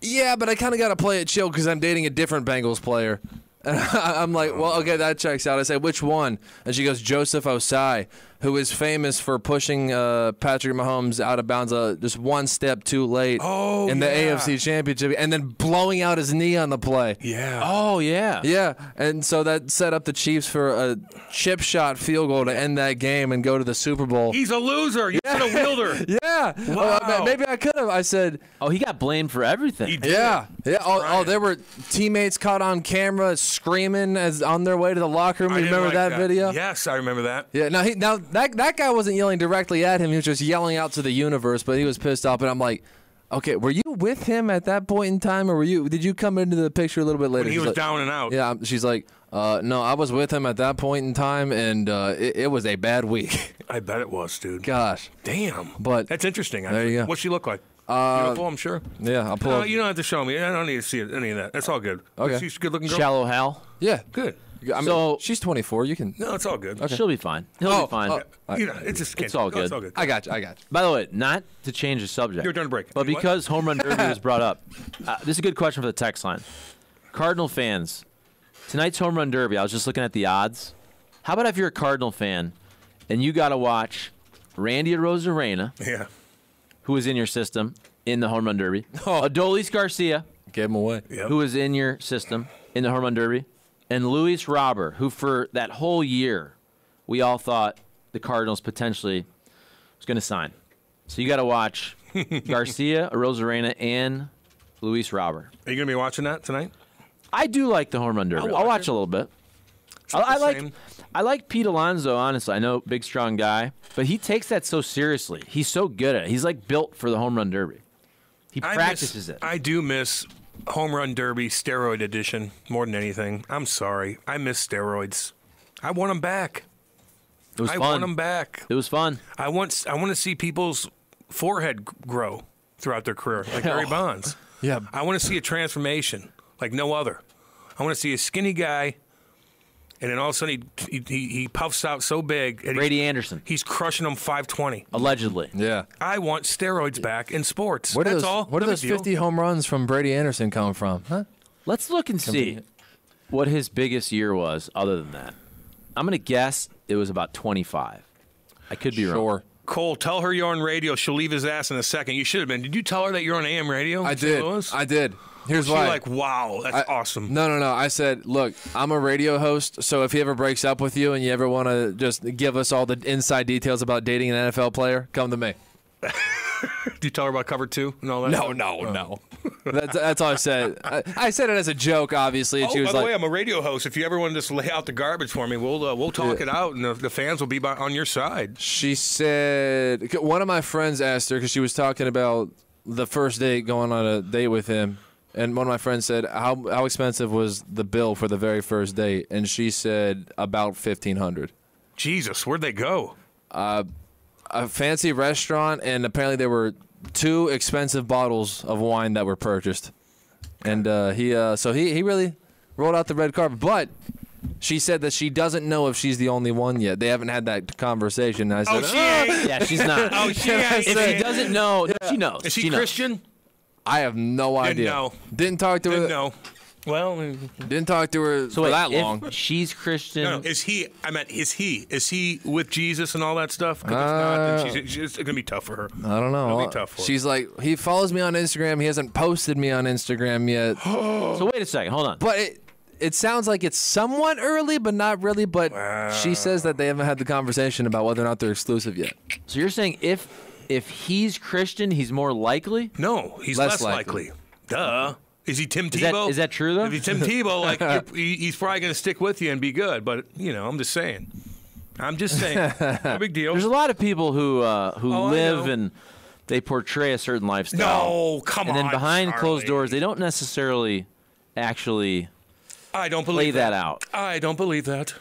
yeah, but I kind of got to play it chill because I'm dating a different Bengals player. And I'm like, well, okay, that checks out. I say, which one? And she goes, Joseph Osai, who is famous for pushing Patrick Mahomes out of bounds just one step too late in the AFC Championship and then blowing out his knee on the play. Yeah. Oh, yeah. Yeah, and so that set up the Chiefs for a chip shot field goal to end that game and go to the Super Bowl. He's a loser. You should have wheeled her. Yeah. Wow. Maybe I could have. I said. Oh, he got blamed for everything. He did. Yeah. Yeah. Oh, there were teammates caught on camera screaming as on their way to the locker room. I You didn't remember like that video? Yes, I remember that. Yeah. Now that guy wasn't yelling directly at him. He was just yelling out to the universe. But he was pissed off. And I'm like, okay, were you with him at that point in time, or did you come into the picture a little bit later? When he was down and out. Yeah. She's like, no, I was with him at that point in time, and it was a bad week. I bet it was, dude. Gosh. Damn. But that's interesting. There you go. What's she look like? Beautiful, I'm sure. Yeah, I'll pull up. You don't have to show me. I don't need to see any of that. That's all good. Okay. She's a good-looking girl. Shallow Hal. Yeah. Good. I mean, So- she's 24. You can. No, it's all good. She'll be fine. He'll be fine. It's just It's all good. It's all good. I got you. By the way, not to change the subject. You're done break. But What? because Home Run Derby was brought up, this is a good question for the text line. Cardinal fans, tonight's Home Run Derby, I was just looking at the odds. How about if you're a Cardinal fan and you got to watch Randy Arozarena, Yeah. who is in your system in the Home Run Derby, Adolis Garcia, Give him away. Yep. who is in your system in the Home Run Derby, and Luis Robert, who for that whole year we all thought the Cardinals potentially was going to sign. So you got to watch Garcia, Arozarena, and Luis Robert. Are you going to be watching that tonight? I do like the Home Run Derby. I'll watch a little bit. I like Pete Alonso, honestly. I know, big, strong guy, but he takes that so seriously. He's so good at it. He's like built for the Home Run Derby. He practices it. I do miss Home Run Derby steroid edition more than anything. I'm sorry. I miss steroids. I want them back. It was I fun. want them back. It was fun. I want to see people's forehead grow throughout their career, like Barry Bonds. Yeah. I want to see a transformation like no other. I want to see a skinny guy, and then all of a sudden he puffs out so big. And Brady Anderson. He's crushing them 520. Allegedly. Yeah. I want steroids back in sports. Where do That's those, all. Where do No those big deal. 50 home runs from Brady Anderson come from? Huh? Let's look and see what his biggest year was other than that. I'm going to guess it was about 25. I could be wrong. Cole, tell her you're on radio. She'll leave his ass in a second. You should have been. Did you tell her that you're on AM radio? I in St. did. Louis? I did. Here's She's why. like, wow, that's awesome. No. I said, look, I'm a radio host, so if he ever breaks up with you and you ever want to just give us all the inside details about dating an NFL player, come to me. Did you tell her about cover 2 and all that? No. That's all I said. I said it as a joke, obviously. And she was by the like, way, I'm a radio host. If you ever want to just lay out the garbage for me, we'll talk it out, and the fans will be on your side. She said, one of my friends asked her, because she was talking about the first date, going on a date with him, and one of my friends said, how expensive was the bill for the very first date? And she said, about $1,500. Jesus, where'd they go? A fancy restaurant, and apparently there were 2 expensive bottles of wine that were purchased. And he really rolled out the red carpet. But She said that she doesn't know if she's the only one yet. They haven't had that conversation. And I said, she ain't. Yeah, she's not. She ain't. If she doesn't know, she knows. Is she Christian? I have no idea. Know. Didn't talk to her. Didn't know. Well, didn't talk to her for that long. She's Christian. No, is he? I meant, is he with Jesus and all that stuff? Because if not, then it's going to be tough for her. I don't know. It'll be tough for her. She's like, he follows me on Instagram. He hasn't posted me on Instagram yet. So wait a second. Hold on. But it sounds like it's somewhat early, but not really. But she says that they haven't had the conversation about whether or not they're exclusive yet. So you're saying if he's Christian, he's more likely? No, he's less likely. Duh. Is he Tim Tebow? Is that true, though? If he's Tim Tebow, he's probably going to stick with you and be good. But, I'm just saying. No big deal. There's a lot of people who live and they portray a certain lifestyle. No, come on, and then behind Charlie. closed doors, they don't necessarily actually play that out. I don't believe that.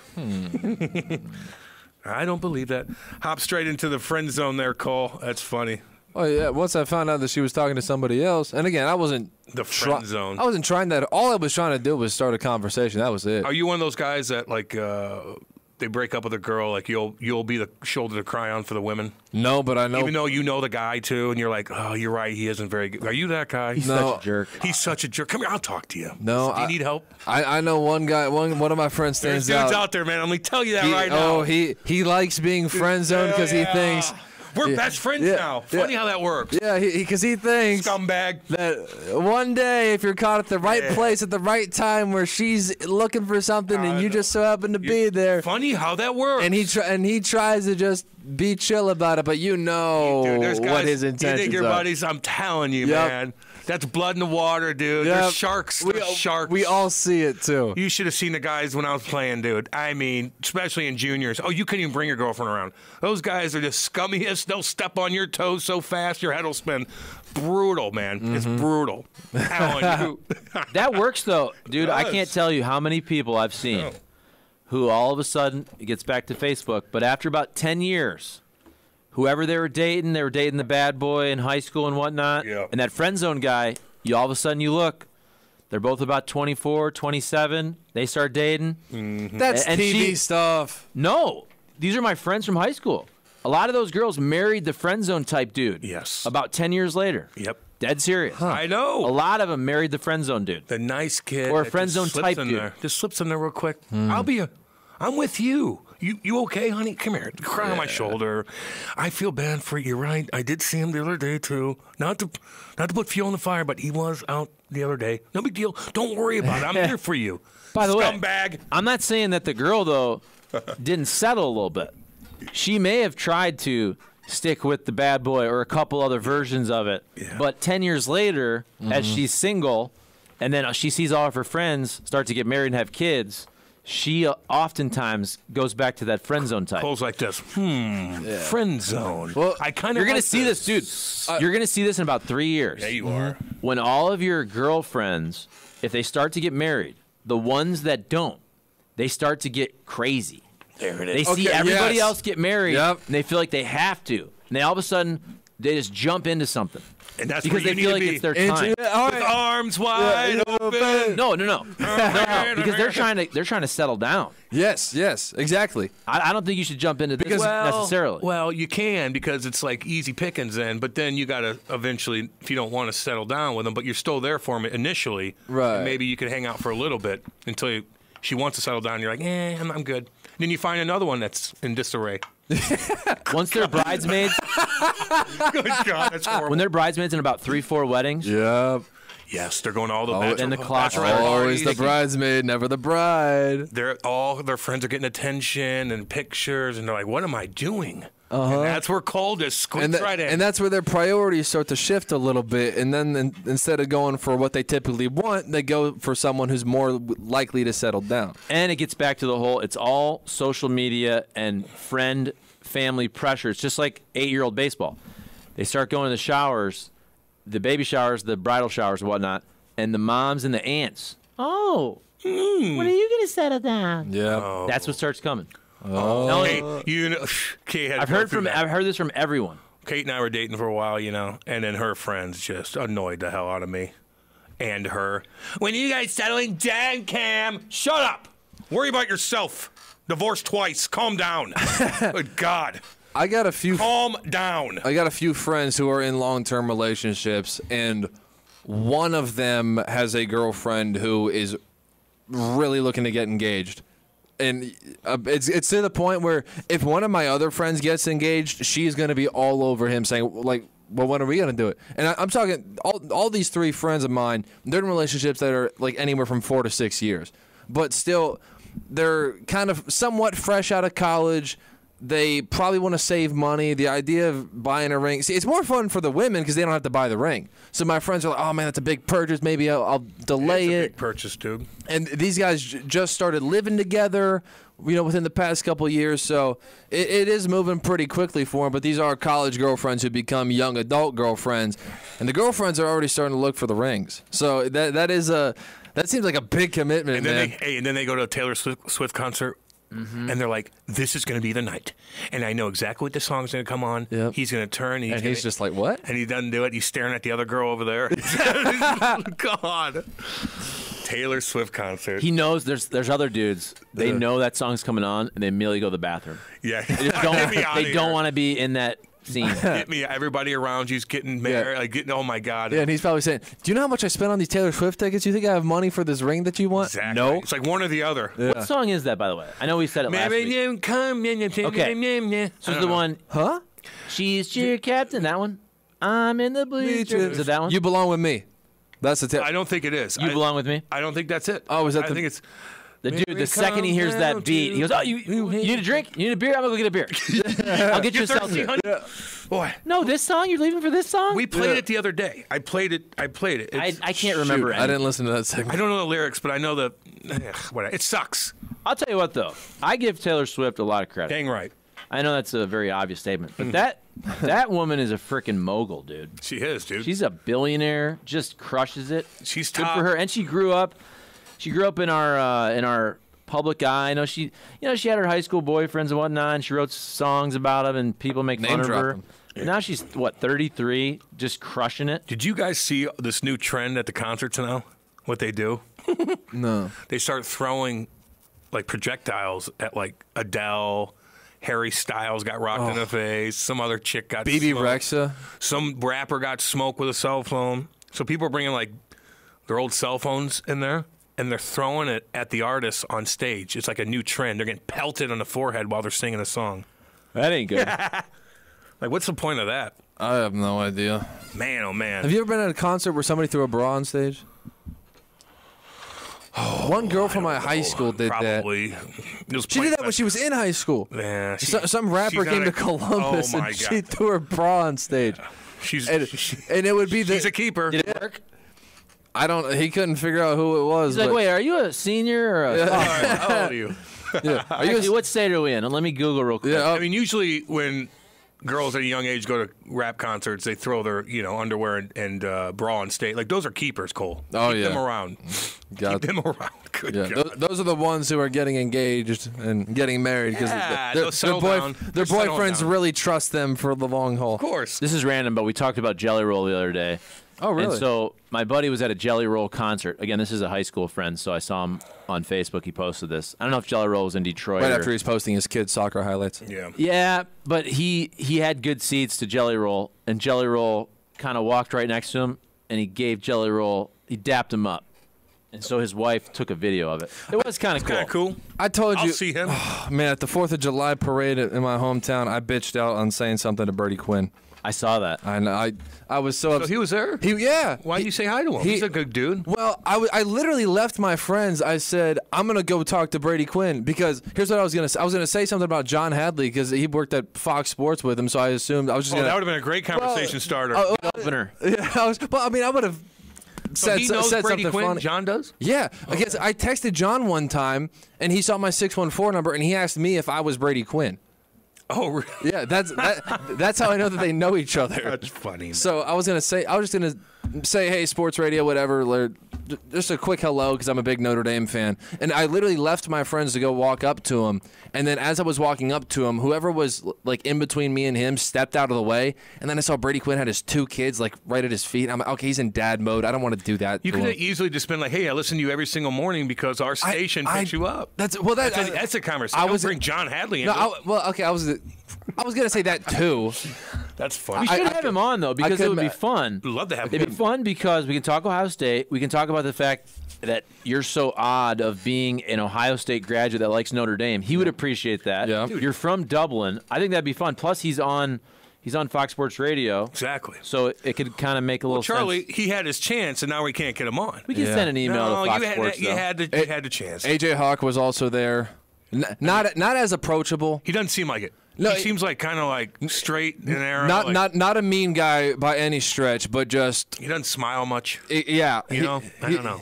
I don't believe that. Hop straight into the friend zone there, Cole. That's funny. Oh yeah. Once I found out that she was talking to somebody else, and again, I wasn't the friend zone. I wasn't trying that. All I was trying to do was start a conversation. That was it. Are you one of those guys that they break up with a girl, like you'll be the shoulder to cry on for the women? No, but I know. Even though you know the guy too, and you're like, oh, you're right, he isn't very good. Are you that guy? He's such a jerk. He's such a jerk. Come here, I'll talk to you. No, do you need help? I know one guy. One of my friends stands There's out. dudes out there, man. I'm gonna tell you that right now. Oh, he likes being friend zoned because he thinks. We're best friends now. Funny how that works. Yeah, because he thinks scumbag that one day if you're caught at the right place at the right time where she's looking for something and you just so happen to be there. Funny how that works. And he tries to just be chill about it, but what his intentions You think your are. buddies? I'm telling you, man. That's blood in the water, dude. Yep. There's sharks. There's sharks. We all see it, too. You should have seen the guys when I was playing, dude. I mean, especially in juniors. Oh, you couldn't even bring your girlfriend around. Those guys are the scummiest. They'll step on your toes so fast your head will spin. Brutal, man. Mm-hmm. It's brutal. Telling you. That works, though. Dude, I can't tell you how many people I've seen who all of a sudden, it gets back to Facebook, but after about 10 years, whoever they were dating the bad boy in high school and whatnot. Yeah. And that friend zone guy, all of a sudden you look, they're both about 24, 27. They start dating. Mm-hmm. That's TV stuff. No. These are my friends from high school. A lot of those girls married the friend zone type dude. Yes. About 10 years later. Yep. Dead serious. Huh. I know. A lot of them married the friend zone dude. The nice kid. Or a friend zone type dude. There. Just slips in there real quick. I'm with you. You okay, honey? Come here. Cry on my shoulder. I feel bad for you, right? I did see him the other day, too. Not to put fuel in the fire, but he was out the other day. No big deal. Don't worry about it. I'm here for you. By the way, scumbag. I'm not saying that the girl, though, didn't settle a little bit. She may have tried to stick with the bad boy or a couple other versions of it. Yeah. But 10 years later, as she's single, and then she sees all of her friends start to get married and have kids, she oftentimes goes back to that friend zone type. Cole's like this. Friend zone. Well, I kind of. You're gonna see this, dude. You're gonna see this in about 3 years. Yeah, you are. When all of your girlfriends, if they start to get married, the ones that don't, they start to get crazy. There it is. They see everybody else get married, and they feel like they have to, and they all of a sudden they just jump into something. And that's because they feel like it's their time. With arms wide open. No. Because they're trying to settle down. Yes, exactly. I don't think you should jump into this necessarily. Well, you can because it's like easy pickings then, but then you got to eventually, if you don't want to settle down with them, but you're still there for them initially, right? And maybe you could hang out for a little bit until she wants to settle down. And you're like, I'm good. And then you find another one that's in disarray. Once they're bridesmaids, good God, that's horrible. When they're bridesmaids in about 3-4 weddings, yes, they're going to all the and the clock. Always the bridesmaid, never the bride. All their friends are getting attention and pictures, and they're like, "What am I doing?" And that's where Cole just squeaks right in. And that's where their priorities start to shift a little bit. And then instead of going for what they typically want, they go for someone who's more likely to settle down. And it gets back to the whole, it's all social media and family pressure. It's just like 8-year-old baseball. They start going to the showers, the baby showers, the bridal showers and whatnot, and the moms and the aunts. Oh, when are you going to settle down? Yeah. That's what starts coming. Kate I've heard this from everyone. Kate and I were dating for a while, and then her friends just annoyed the hell out of me and her. When are you guys settling down, Cam? Shut up. Worry about yourself. Divorced twice. Calm down. Good God. I got a few. Calm down. I got a few friends who are in long-term relationships, and one of them has a girlfriend who is really looking to get engaged. And it's to the point where if one of my other friends gets engaged, she's going to be all over him saying, like, well, when are we going to do it? And I'm talking all these three friends of mine, they're in relationships that are like anywhere from 4 to 6 years. But still, they're kind of somewhat fresh out of college. They probably want to save money. The idea of buying a ring. See, it's more fun for the women because they don't have to buy the ring. So my friends are like, oh, man, that's a big purchase. Maybe I'll delay it. Big purchase, dude. And these guys just started living together, within the past couple of years. So it is moving pretty quickly for them. But these are college girlfriends who become young adult girlfriends. And the girlfriends are already starting to look for the rings. So that seems like a big commitment, and then man. And then they go to a Taylor Swift concert. Mm-hmm. And they're like, this is going to be the night. And I know exactly what the song's going to come on. Yep. He's going to turn. And he's just like, what? And he doesn't do it. He's staring at the other girl over there. God. Taylor Swift concert. He knows there's other dudes. They know that song's coming on, and they immediately go to the bathroom. Yeah. They don't want to be in that scene. Hit me. Everybody around you's getting married. Oh, my God. Yeah, and he's probably saying, do you know how much I spent on these Taylor Swift tickets? You think I have money for this ring that you want? Exactly. No. It's like one or the other. Yeah. What song is that, by the way? I know we said it last week. Okay. So it's the one. Huh? She's cheer captain. That one. I'm in the bleachers. Is it that one? You Belong With Me. That's the I don't think it is. You Belong With Me? I don't think that's it. Oh, is that I think it's... The dude, the second he hears that beat, he goes, oh, you need a drink? You need a beer? I'm going to go get a beer. I'll get you a seltzer. Boy. No, this song? You're leaving for this song? We played it the other day. I played it. I can't remember it. I didn't listen to that segment. I don't know the lyrics, but I know the... It sucks. I'll tell you what, though. I give Taylor Swift a lot of credit. Dang right. I know that's a very obvious statement, but that woman is a freaking mogul, dude. She is, dude. She's a billionaire, just crushes it. She's good top. for her, and she grew up in our public eye. I know she had her high school boyfriends and whatnot, and she wrote songs about them, and people make fun of her. And now she's 33, just crushing it. Did you guys see this new trend at the concerts now? What they do? No. They start throwing like projectiles at like Adele. Harry Styles got rocked in the face. Some other chick got BB Rexa. Some rapper got smoked with a cell phone. So people are bringing like their old cell phones in there, and they're throwing it at the artists on stage. It's like a new trend. They're getting pelted on the forehead while they're singing a song. That ain't good. Like, what's the point of that? I have no idea. Man, oh, man. Have you ever been at a concert where somebody threw a bra on stage? One girl from my high school did probably. that. She did that when she was in high school. Yeah, some rapper came to Columbus and she threw her bra on stage. And it would be she's a keeper. Did it work? He couldn't figure out who it was. He's like, wait, are you a senior or a... How old are you? Yeah. Actually, what state are we in? Let me Google real quick. Yeah, I mean, usually when girls at a young age go to rap concerts, they throw their underwear and bra on stage. Like, those are keepers, Cole. Keep them around. Keep them around. Good God. Those are the ones who are getting engaged and getting married because their boyfriends really trust them for the long haul. Of course. This is random, but we talked about Jelly Roll the other day. Oh, really? And so my buddy was at a Jelly Roll concert. Again, this is a high school friend, so I saw him on Facebook. He posted this. I don't know if Jelly Roll was in Detroit. Right after he's posting his kids' soccer highlights. Yeah. Yeah, but he had good seats to Jelly Roll, and Jelly Roll kind of walked right next to him, and he gave Jelly Roll, he dapped him up. And so his wife took a video of it. It was kind of cool. Kind of cool. I told you. I'll see him. Oh, man, at the 4th of July parade in my hometown, I bitched out on saying something to Brady Quinn. I saw that. I know. I was so upset. So he was there? Yeah. Why did you say hi to him? He's a good dude. Well, I literally left my friends. I said, I'm going to go talk to Brady Quinn because here's what I was going to say. I was going to say something about John Hadley because he worked at Fox Sports with him, so I assumed I was just going to... that would have been a great conversation starter. Opener. Yeah, I would have said something funny. John does? Yeah. I guess I texted John one time, and he saw my 614 number, and he asked me if I was Brady Quinn. Oh, really? Yeah, that's how I know that they know each other. That's funny. Man. So I was just gonna say, hey, sports radio, whatever. just a quick hello because I'm a big Notre Dame fan. And I literally left my friends to go walk up to him. And then as I was walking up to him, whoever was like in between me and him stepped out of the way. And then I saw Brady Quinn had his 2 kids like right at his feet. I'm like, okay, he's in dad mode. I don't want to do that. You could have easily just been like, hey, I listen to you every single morning because our station picks you up. That's a conversation. Don't bring John Hadley into it. I was going to say that too. That's funny. We should have him on, though, because it would be fun. Love to have him. It'd be fun because we can talk Ohio State. We can talk about the fact that you're so odd of being an Ohio State graduate that likes Notre Dame. He would appreciate that. Yeah. You're from Dublin. I think that'd be fun. Plus, he's on Fox Sports Radio. Exactly. So it could kind of make a little Charlie, sense. he had his chance, and now we can't get him on. We can send an email to Fox Sports, you had the chance. AJ Hawk was also there. Not as approachable. He doesn't seem like it. No, he seems like kind of like straight and narrow. Not a mean guy by any stretch, but just he doesn't smile much. Yeah, I don't know.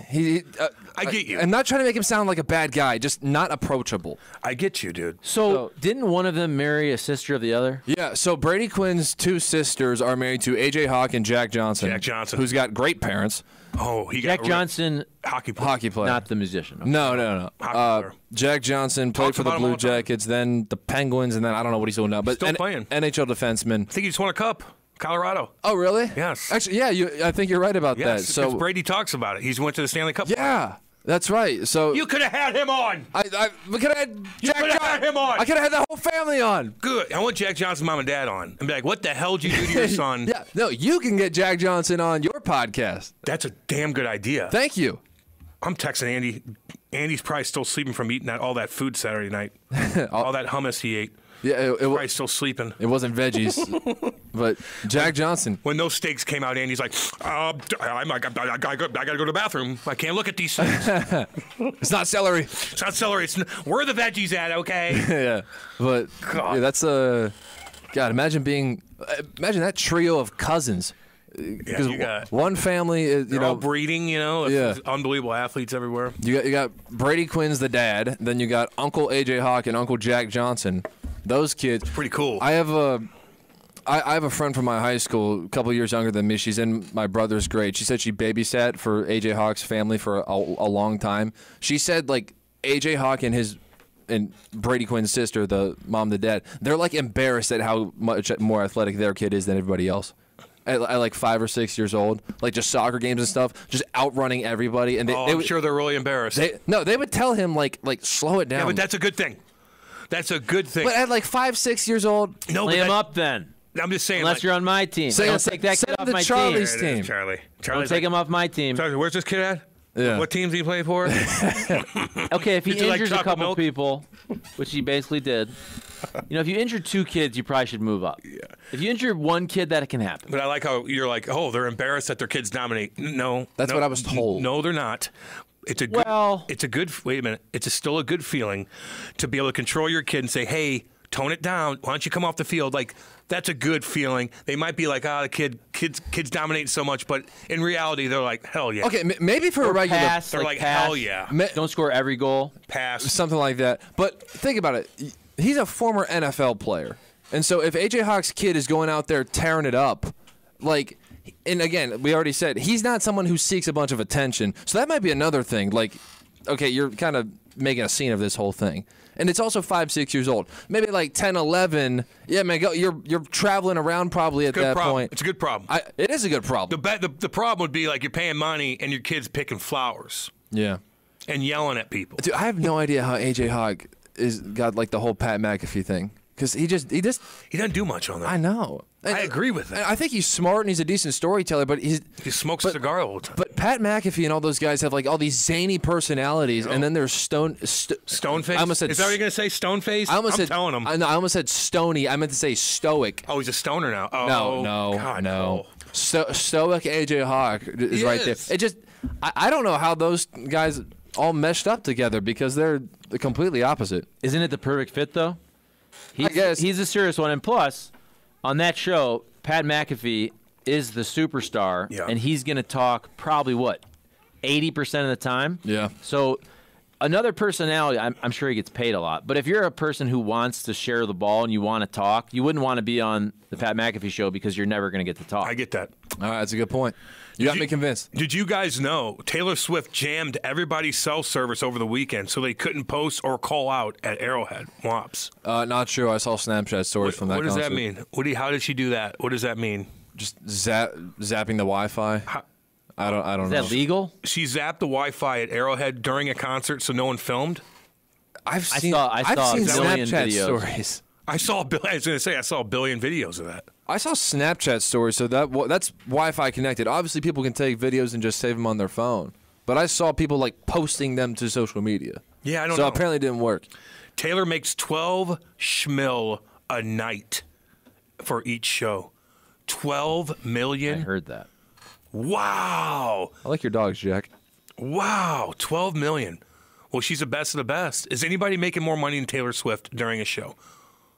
I get you. I'm not trying to make him sound like a bad guy, just not approachable. I get you, dude. So didn't one of them marry a sister of the other? Yeah. So Brady Quinn's 2 sisters are married to AJ Hawk and Jack Johnson. Jack Johnson, who's got great parents. Oh, Jack Johnson, hockey player, not the musician. Okay. No. Jack Johnson played for the Blue Jackets, then the Penguins, and then I don't know what he's doing now. But still playing. NHL defenseman. I think he just won a cup. Colorado. Oh, really? Yes. Actually, yeah. I think you're right about that. So Brady talks about it. He's went to the Stanley Cup. Yeah. That's right. So you could have had him on. We could have had had him on. I could have had the whole family on. Good. I want Jack Johnson's mom and dad on and be like, "What the hell did you do to your son?" Yeah. No, you can get Jack Johnson on your podcast. That's a damn good idea. Thank you. I'm texting Andy. Andy's probably still sleeping from eating all that food Saturday night. all that hummus he ate. Yeah, it probably still sleeping. It wasn't veggies, but Jack Johnson. When those steaks came out, Andy's like, I gotta go to the bathroom. I can't look at these things. It's not celery. It's not celery. Where are the veggies at? Okay. Yeah, but yeah, that's God. Imagine that trio of cousins. Because you got one family, they're all breeding, yeah. Unbelievable athletes everywhere. You got Brady Quinn's the dad, then you got Uncle AJ Hawk and Uncle Jack Johnson. Those kids, pretty cool. I have a friend from my high school, a couple years younger than me. She's in my brother's grade. She said she babysat for AJ Hawk's family for a long time. She said like AJ Hawk and Brady Quinn's sister, the mom, the dad, they're like embarrassed at how much more athletic their kid is than everybody else. At like 5 or 6 years old, like just soccer games and stuff, just outrunning everybody. And I'm sure they're really embarrassed. They would tell him like slow it down. Yeah, but that's a good thing. That's a good thing. But at like 5, 6 years old, play him up then. I'm just saying. Unless you're on my team. Don't take that kid off my Charlie's team. team. Charlie. Don't take him off my team. Charlie, where's this kid at? Yeah. What teams do you play for? Okay, if he injures a couple people, which he basically did, if you injure 2 kids, you probably should move up. Yeah. If you injure 1 kid, that can happen. But I like how you're like, oh, they're embarrassed that their kids dominate. No. That's what I was told. No, they're not. It's a good, wait a minute. It's still a good feeling to be able to control your kid and say, hey, tone it down. Why don't you come off the field? Like, that's a good feeling. They might be like, the kids dominate so much, but in reality, they're like, hell yeah. Okay, maybe for a regular pass, they're like hell yeah. Don't score every goal. Pass. Something like that. But think about it. He's a former NFL player. And so if AJ Hawk's kid is going out there tearing it up, like, and again, we already said, he's not someone who seeks a bunch of attention. So that might be another thing. Like, okay, you're kind of making a scene of this whole thing. And it's also 5, 6 years old. Maybe like 10, 11. Yeah, man, you're traveling around probably at that point. It's a good problem. It is a good problem. The problem would be like you're paying money and your kid's picking flowers. Yeah. And yelling at people. Dude, I have no idea how AJ Hawk got like the whole Pat McAfee thing. Because he doesn't do much on that. I know. I agree with that. I think he's smart and he's a decent storyteller, but he smokes a cigar all the time. But Pat McAfee and all those guys have like all these zany personalities, and then there's Stoneface. I almost said, is that what you're gonna say? Stoneface? I'm telling him. I almost said stony. I meant to say stoic. Oh, he's a stoner now. Oh, no. God, no. Stoic AJ Hawk is right there. It just I don't know how those guys all meshed up together because they're completely opposite. Isn't it the perfect fit though? I guess he's a serious one, and plus, on that show, Pat McAfee is the superstar, and he's going to talk probably 80% of the time. Yeah. So another personality, I'm sure he gets paid a lot. But if you're a person who wants to share the ball and you want to talk, you wouldn't want to be on the Pat McAfee show because you're never going to get to talk. I get that. All right, that's a good point. You got me convinced. Did you guys know Taylor Swift jammed everybody's cell service over the weekend so they couldn't post or call out at Arrowhead Wops? Not true. I saw Snapchat stories from that concert. What does that mean? How did she do that? What does that mean? Just zapping the Wi-Fi. I don't know. Is that legal? She zapped the Wi-Fi at Arrowhead during a concert so no one filmed? I've seen Snapchat videos. Stories. I saw a billion videos of that. I saw Snapchat stories, so that's Wi-Fi connected. Obviously, people can take videos and just save them on their phone. But I saw people like posting them to social media. Yeah, I don't know. So apparently it didn't work. Taylor makes 12 schmil a night for each show. 12 million? I heard that. Wow. I like your dogs, Jack. Wow, 12 million. Well, she's the best of the best. Is anybody making more money than Taylor Swift during a show?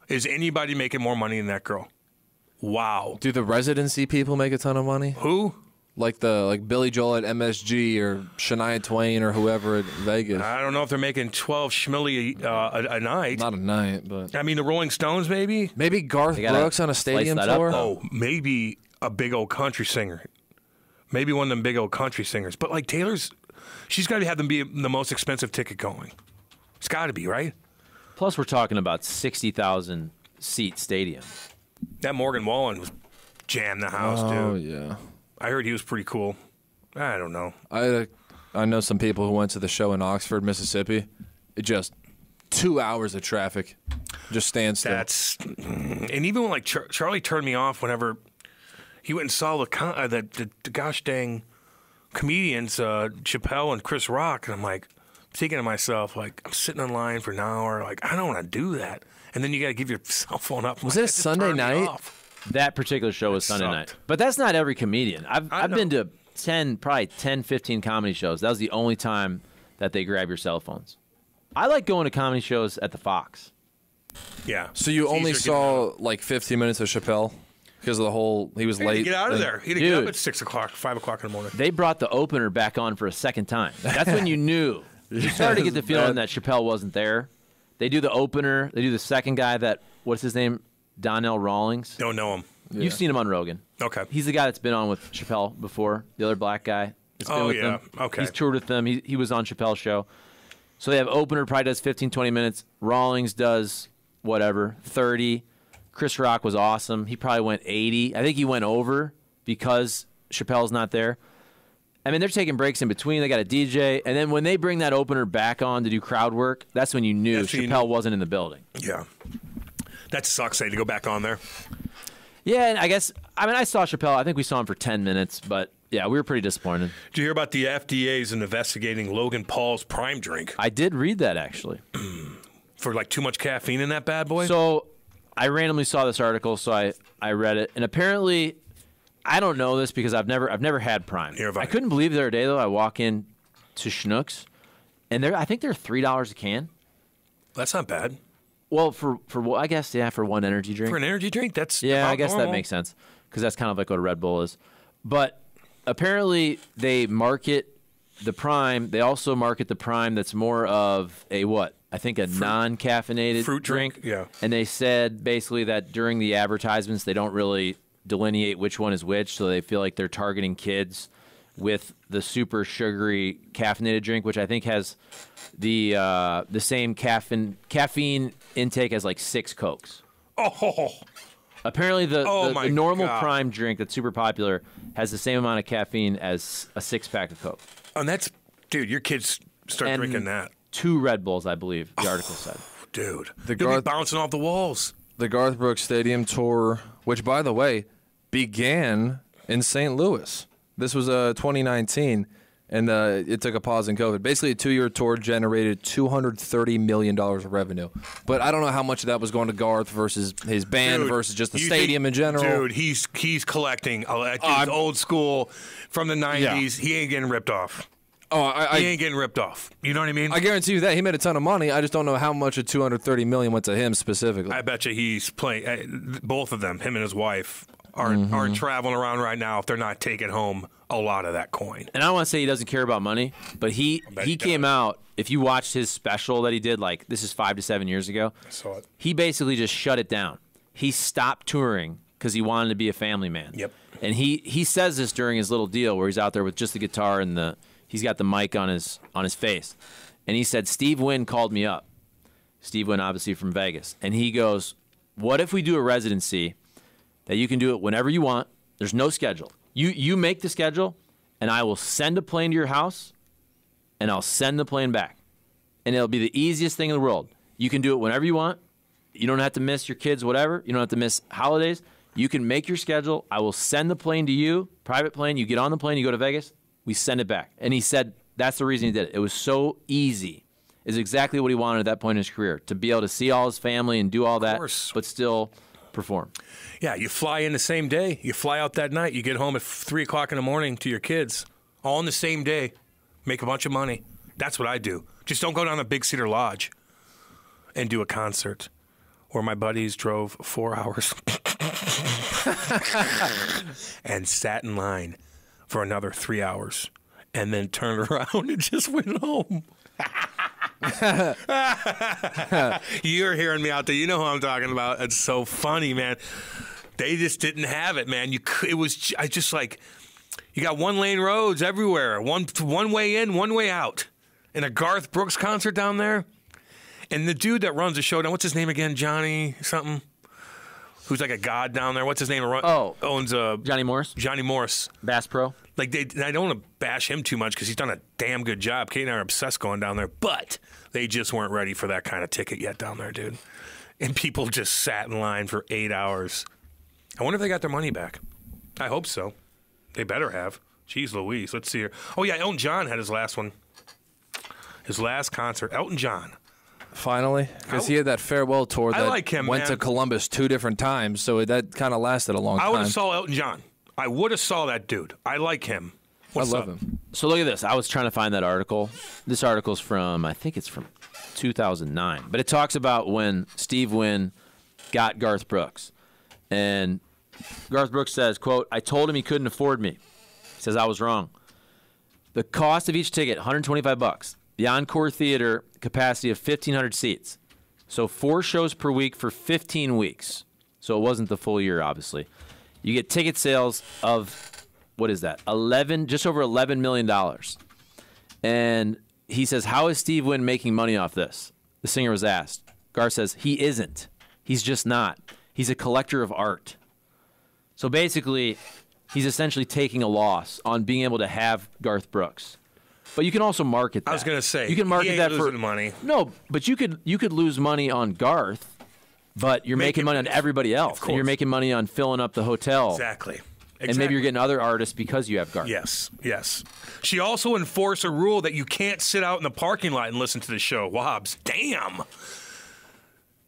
Is anybody making more money than that girl? Wow. Do the residency people make a ton of money? Who? Like Billy Joel at MSG or Shania Twain or whoever at Vegas. I don't know if they're making 12 schmilli a night. Not a night, but... I mean, the Rolling Stones, maybe? Maybe Garth Brooks on a stadium tour? Oh, maybe a big old country singer. Maybe one of them big old country singers. But like Taylor's, she's got to have them be the most expensive ticket going. It's got to be, right? Plus, we're talking about 60,000 seat stadium. That Morgan Wallen was jammed the house, dude. Oh, yeah. I heard he was pretty cool. I don't know. I know some people who went to the show in Oxford, Mississippi. It just 2 hours of traffic. Just standstill. And even when like Charlie turned me off whenever he went and saw the gosh dang comedians, Chappelle and Chris Rock, and I'm like thinking to myself, like, I'm sitting in line for an hour, like, I don't want to do that. And then you got to give your cell phone up. Was it a Sunday night? That particular show was Sunday night. But that's not every comedian. I've been to 10, 15 comedy shows. That was the only time that they grab your cell phones. I like going to comedy shows at the Fox. Yeah. So you only saw like 15 minutes of Chappelle? Because of the whole, he was late. Get out of there. He had to get up at 6 o'clock, 5 o'clock in the morning. They brought the opener back on for a second time. That's when you knew. You started to get the feeling that Chappelle wasn't there. They do the opener. They do the second guy that, what's his name? Donnell Rawlings. Don't know him. Yeah. You've seen him on Rogan. Okay. He's the guy that's been on with Chappelle before, the other black guy. Them. Okay. He's toured with them. He was on Chappelle's show. So they have opener, probably does 15, 20 minutes. Rawlings does whatever, 30. Chris Rock was awesome. He probably went 80. I think he went over because Chappelle's not there. I mean, they're taking breaks in between. They got a DJ. And then when they bring that opener back on to do crowd work, that's when you knew Chappelle wasn't in the building. Yeah. That sucks, to go back on there. Yeah, and I saw Chappelle. I think we saw him for 10 minutes, but yeah, we were pretty disappointed. Did you hear about the FDA's investigating Logan Paul's Prime drink? I did read that, actually. For like too much caffeine in that bad boy? So I randomly saw this article, so I read it, and apparently, I don't know this because I've never had Prime. I couldn't believe the other day though. I walk in to Schnucks, and I think they're $3 a can. That's not bad. Well, for I guess for one energy drink. For an energy drink, that's I guess normal. That makes sense because that's kind of like what a Red Bull is. But apparently, they market the Prime. They also market the Prime that's more of a what? I think a non-caffeinated fruit drink. Yeah. And they said basically that during the advertisements, they don't really delineate which one is which, so they feel like they're targeting kids with the super sugary caffeinated drink, which I think has the same caffeine intake as like 6 Cokes. Oh. Apparently, the normal God. Prime drink that's super popular has the same amount of caffeine as a 6-pack of Coke. And that's, dude, your kids start drinking that. 2 Red Bulls, I believe, the article said. Dude, they'll be bouncing off the walls. The Garth Brooks Stadium tour, which, by the way, began in St. Louis. This was 2019, and it took a pause in COVID. Basically, a 2-year tour generated $230 million of revenue. But I don't know how much of that was going to Garth versus his band versus just the stadium in general. Dude, he's collecting. Old school from the 90s. Yeah. He ain't getting ripped off. He ain't getting ripped off. You know what I mean? I guarantee you that. He made a ton of money. I just don't know how much of $230 million went to him specifically. I bet you he's playing. Both of them, him and his wife, aren't traveling around right now if they're not taking home a lot of that coin. And I don't want to say he doesn't care about money, but he came out. If you watched his special that he did, this is 5 to 7 years ago, I saw it. He basically just shut it down. He stopped touring because he wanted to be a family man. Yep. And he says this during his little deal where he's out there with just the guitar and he's got the mic on his face. And he said, Steve Wynn called me up. Steve Wynn, obviously from Vegas. And he goes, what if we do a residency that you can do it whenever you want? There's no schedule. You make the schedule, and I will send a plane to your house, and I'll send the plane back. And it'll be the easiest thing in the world. You can do it whenever you want. You don't have to miss your kids, whatever. You don't have to miss holidays. You can make your schedule. I will send the plane to you, private plane. You get on the plane, you go to Vegas, we send it back. And he said that's the reason he did it. It was so easy. Is exactly what he wanted at that point in his career, to be able to see all his family and do all that, but still perform. Yeah, you fly in the same day. You fly out that night. You get home at 3 o'clock in the morning to your kids, all in the same day. Make a bunch of money. That's what I do. Just don't go down to Big Cedar Lodge and do a concert where my buddies drove 4 hours and sat in line for another 3 hours and then turned around and just went home. You're hearing me out there. You know who I'm talking about. It's so funny, man. They just didn't have it, man. It was just like you got 1-lane roads everywhere. One way in, one way out. And a Garth Brooks concert down there. And the dude that runs the show down, what's his name again? Johnny something? Who's like a god down there? What's his name? Owns Johnny Morris. Johnny Morris. Bass Pro. Like I don't want to bash him too much because he's done a damn good job. Kate and I are obsessed going down there, but they just weren't ready for that kind of ticket yet down there, dude. And people just sat in line for 8 hours. I wonder if they got their money back. I hope so. They better have. Jeez Louise. Let's see here. Oh, yeah, Elton John had his last one. His last concert. Elton John. Finally, because he had that farewell tour that went to Columbus 2 different times, so that kind of lasted a long time. I would have saw Elton John. I would have saw that dude. I like him. I love him. So look at this. I was trying to find that article. This article's from, I think it's from 2009. But it talks about when Steve Wynn got Garth Brooks. And Garth Brooks says, quote, I told him he couldn't afford me. He says, I was wrong. The cost of each ticket, $125. The Encore Theater capacity of 1,500 seats. So 4 shows per week for 15 weeks. So it wasn't the full year, obviously. You get ticket sales of, what is that? Just over $11 million. And he says, how is Steve Wynn making money off this? The singer was asked. Garth says, he isn't. He's just not. He's a collector of art. So basically, he's essentially taking a loss on being able to have Garth Brooks. But you can also market that. I was going to say, you can market that for money. No, but you could lose money on Garth, but you're making money on everybody else. And you're making money on filling up the hotel. Exactly. And maybe you're getting other artists because you have Garth. Yes. She also enforced a rule that you can't sit out in the parking lot and listen to the show. Wobbs, damn.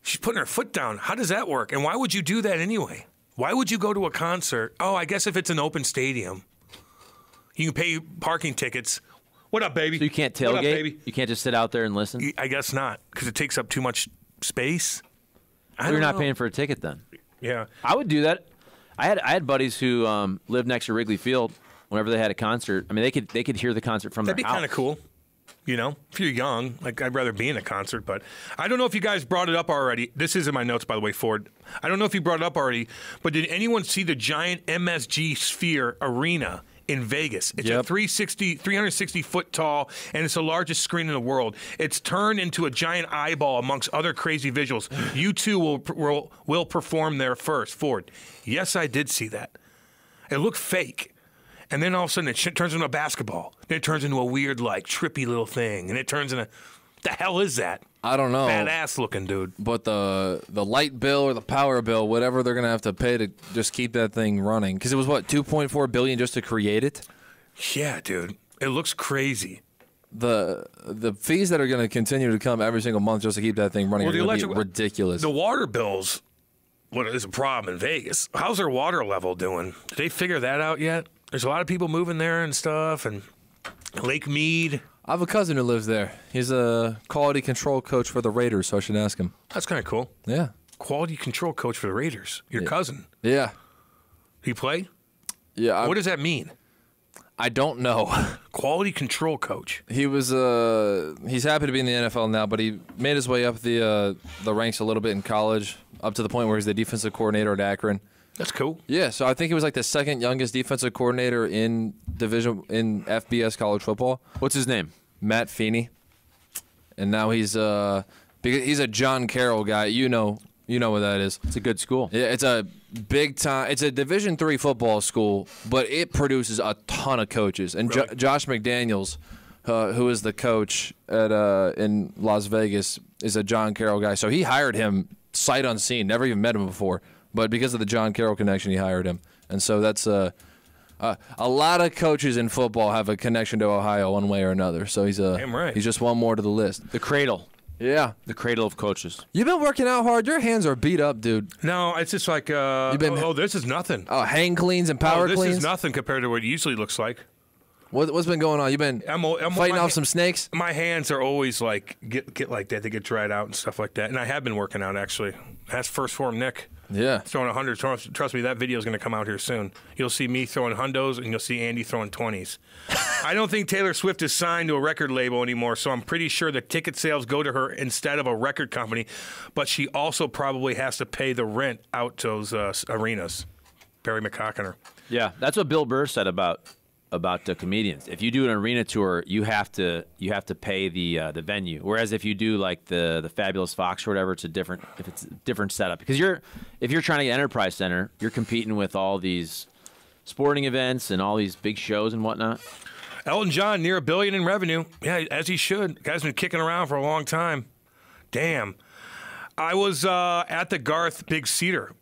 She's putting her foot down. How does that work? And why would you do that anyway? Why would you go to a concert? Oh, I guess if it's an open stadium, you can pay parking tickets. What up, baby? So you can't tailgate? What up, baby? You can't just sit out there and listen? I guess not, because it takes up too much space. You're not paying for a ticket then. Yeah. I would do that. I had buddies who lived next to Wrigley Field. Whenever they had a concert, I mean, they could hear the concert from their house. That'd be kind of cool. You know, if you're young, like I'd rather be in a concert, but I don't know if you guys brought it up already. This is in my notes, by the way, Ford. I don't know if you brought it up already, but did anyone see the giant MSG Sphere Arena in Vegas? It's a 360 foot tall, and it's the largest screen in the world. It's turned into a giant eyeball amongst other crazy visuals. U2 will perform there first. Ford. Yes, I did see that. It looked fake. And then all of a sudden it turns into a basketball. Then it turns into a weird, like, trippy little thing. And it turns into, the hell is that? I don't know. Badass looking, dude. But the light bill or the power bill, whatever they're going to have to pay to just keep that thing running. Because it was, what, $2.4 billion just to create it? Yeah, dude. It looks crazy. The fees that are going to continue to come every single month just to keep that thing running are going to be ridiculous. The water bills, what is a problem in Vegas? How's their water level doing? Did they figure that out yet? There's a lot of people moving there and stuff, and Lake Mead. I have a cousin who lives there. He's a quality control coach for the Raiders, so I should ask him. That's kind of cool. Yeah. Quality control coach for the Raiders. Your cousin. Yeah. He play? Yeah. What does that mean? I don't know. Quality control coach. He was he's happy to be in the NFL now, but he made his way up the ranks a little bit in college, up to the point where he's the defensive coordinator at Akron. That's cool. Yeah, so I think he was like the second youngest defensive coordinator in FBS college football. What's his name? Matt Feeney. And now he's a John Carroll guy. You know what that is. It's a good school. Yeah, it's a big time. It's a Division III football school, but it produces a ton of coaches. And Really? Josh McDaniels, who is the coach at in Las Vegas, is a John Carroll guy. So he hired him sight unseen. Never even met him before, but because of the John Carroll connection, he hired him. And so that's a lot of coaches in football have a connection to Ohio one way or another. So he's Damn right. he's just one more to the list. The cradle. Yeah. The cradle of coaches. You've been working out hard. Your hands are beat up, dude. No, it's just like, this is nothing. Oh, hang cleans and power this cleans? is nothing compared to what it usually looks like. What's been going on? You've been fighting off some snakes? My hands are always like get like that. They get dried out and stuff like that. And I have been working out, actually. That's First Form Nick. Yeah. Throwing 100. Trust me, that video is going to come out here soon. You'll see me throwing hundos, and you'll see Andy throwing 20s. I don't think Taylor Swift is signed to a record label anymore, so I'm pretty sure the ticket sales go to her instead of a record company. But she also probably has to pay the rent out to those arenas. Barry McCockiner. Yeah, that's what Bill Burr said about the comedians. If you do an arena tour, you have to pay the venue. Whereas if you do like the Fabulous Fox or whatever, it's a different setup. Because if you're trying to get Enterprise Center, you're competing with all these sporting events and all these big shows and whatnot. Elton John near $1 billion in revenue. Yeah, as he should. Guy's been kicking around for a long time. Damn. I was at the Garth Big Cedar.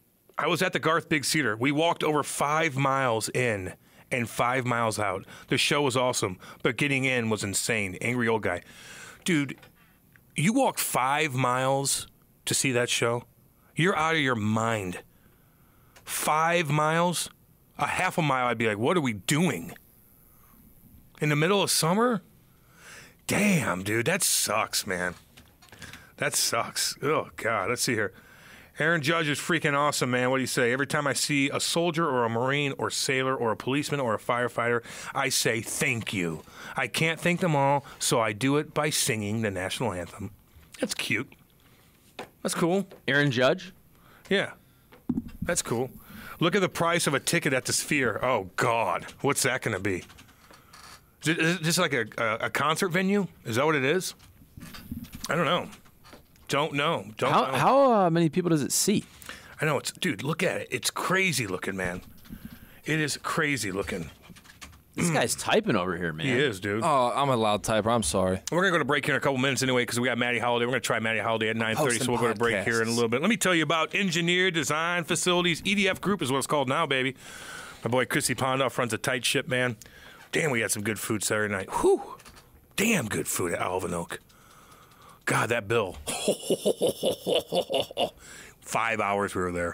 We walked over 5 miles in and 5 miles out. The show was awesome, but getting in was insane. Angry old guy. Dude, you walked 5 miles to see that show? You're out of your mind. 5 miles? A half a mile, I'd be like, what are we doing? In the middle of summer? Damn, dude, that sucks, man. That sucks. Oh, God, let's see here. Aaron Judge is freaking awesome, man. What do you say? Every time I see a soldier or a Marine or sailor or a policeman or a firefighter, I say thank you. I can't thank them all, so I do it by singing the national anthem. That's cute. That's cool. Aaron Judge? Yeah. That's cool. Look at the price of a ticket at the Sphere. Oh, God. What's that going to be? Is it just like a concert venue? Is that what it is? I don't know. Don't know. How many people does it seat? I know. Dude, look at it. It's crazy looking, man. It is crazy looking. This guy's typing over here, man. He is, dude. Oh, I'm a loud typer. I'm sorry. We're going to go to break here in a couple minutes anyway because we got Maddie Holiday. We're going to try Maddie Holiday at 9:30, so we'll go to break here in a little bit. Let me tell you about Engineer Design Facilities. EDF Group is what it's called now, baby. My boy Chrissy Pondoff runs a tight ship, man. Damn, we had some good food Saturday night. Whew. Damn good food at Alvin Oak. God, that bill. 5 hours we were there.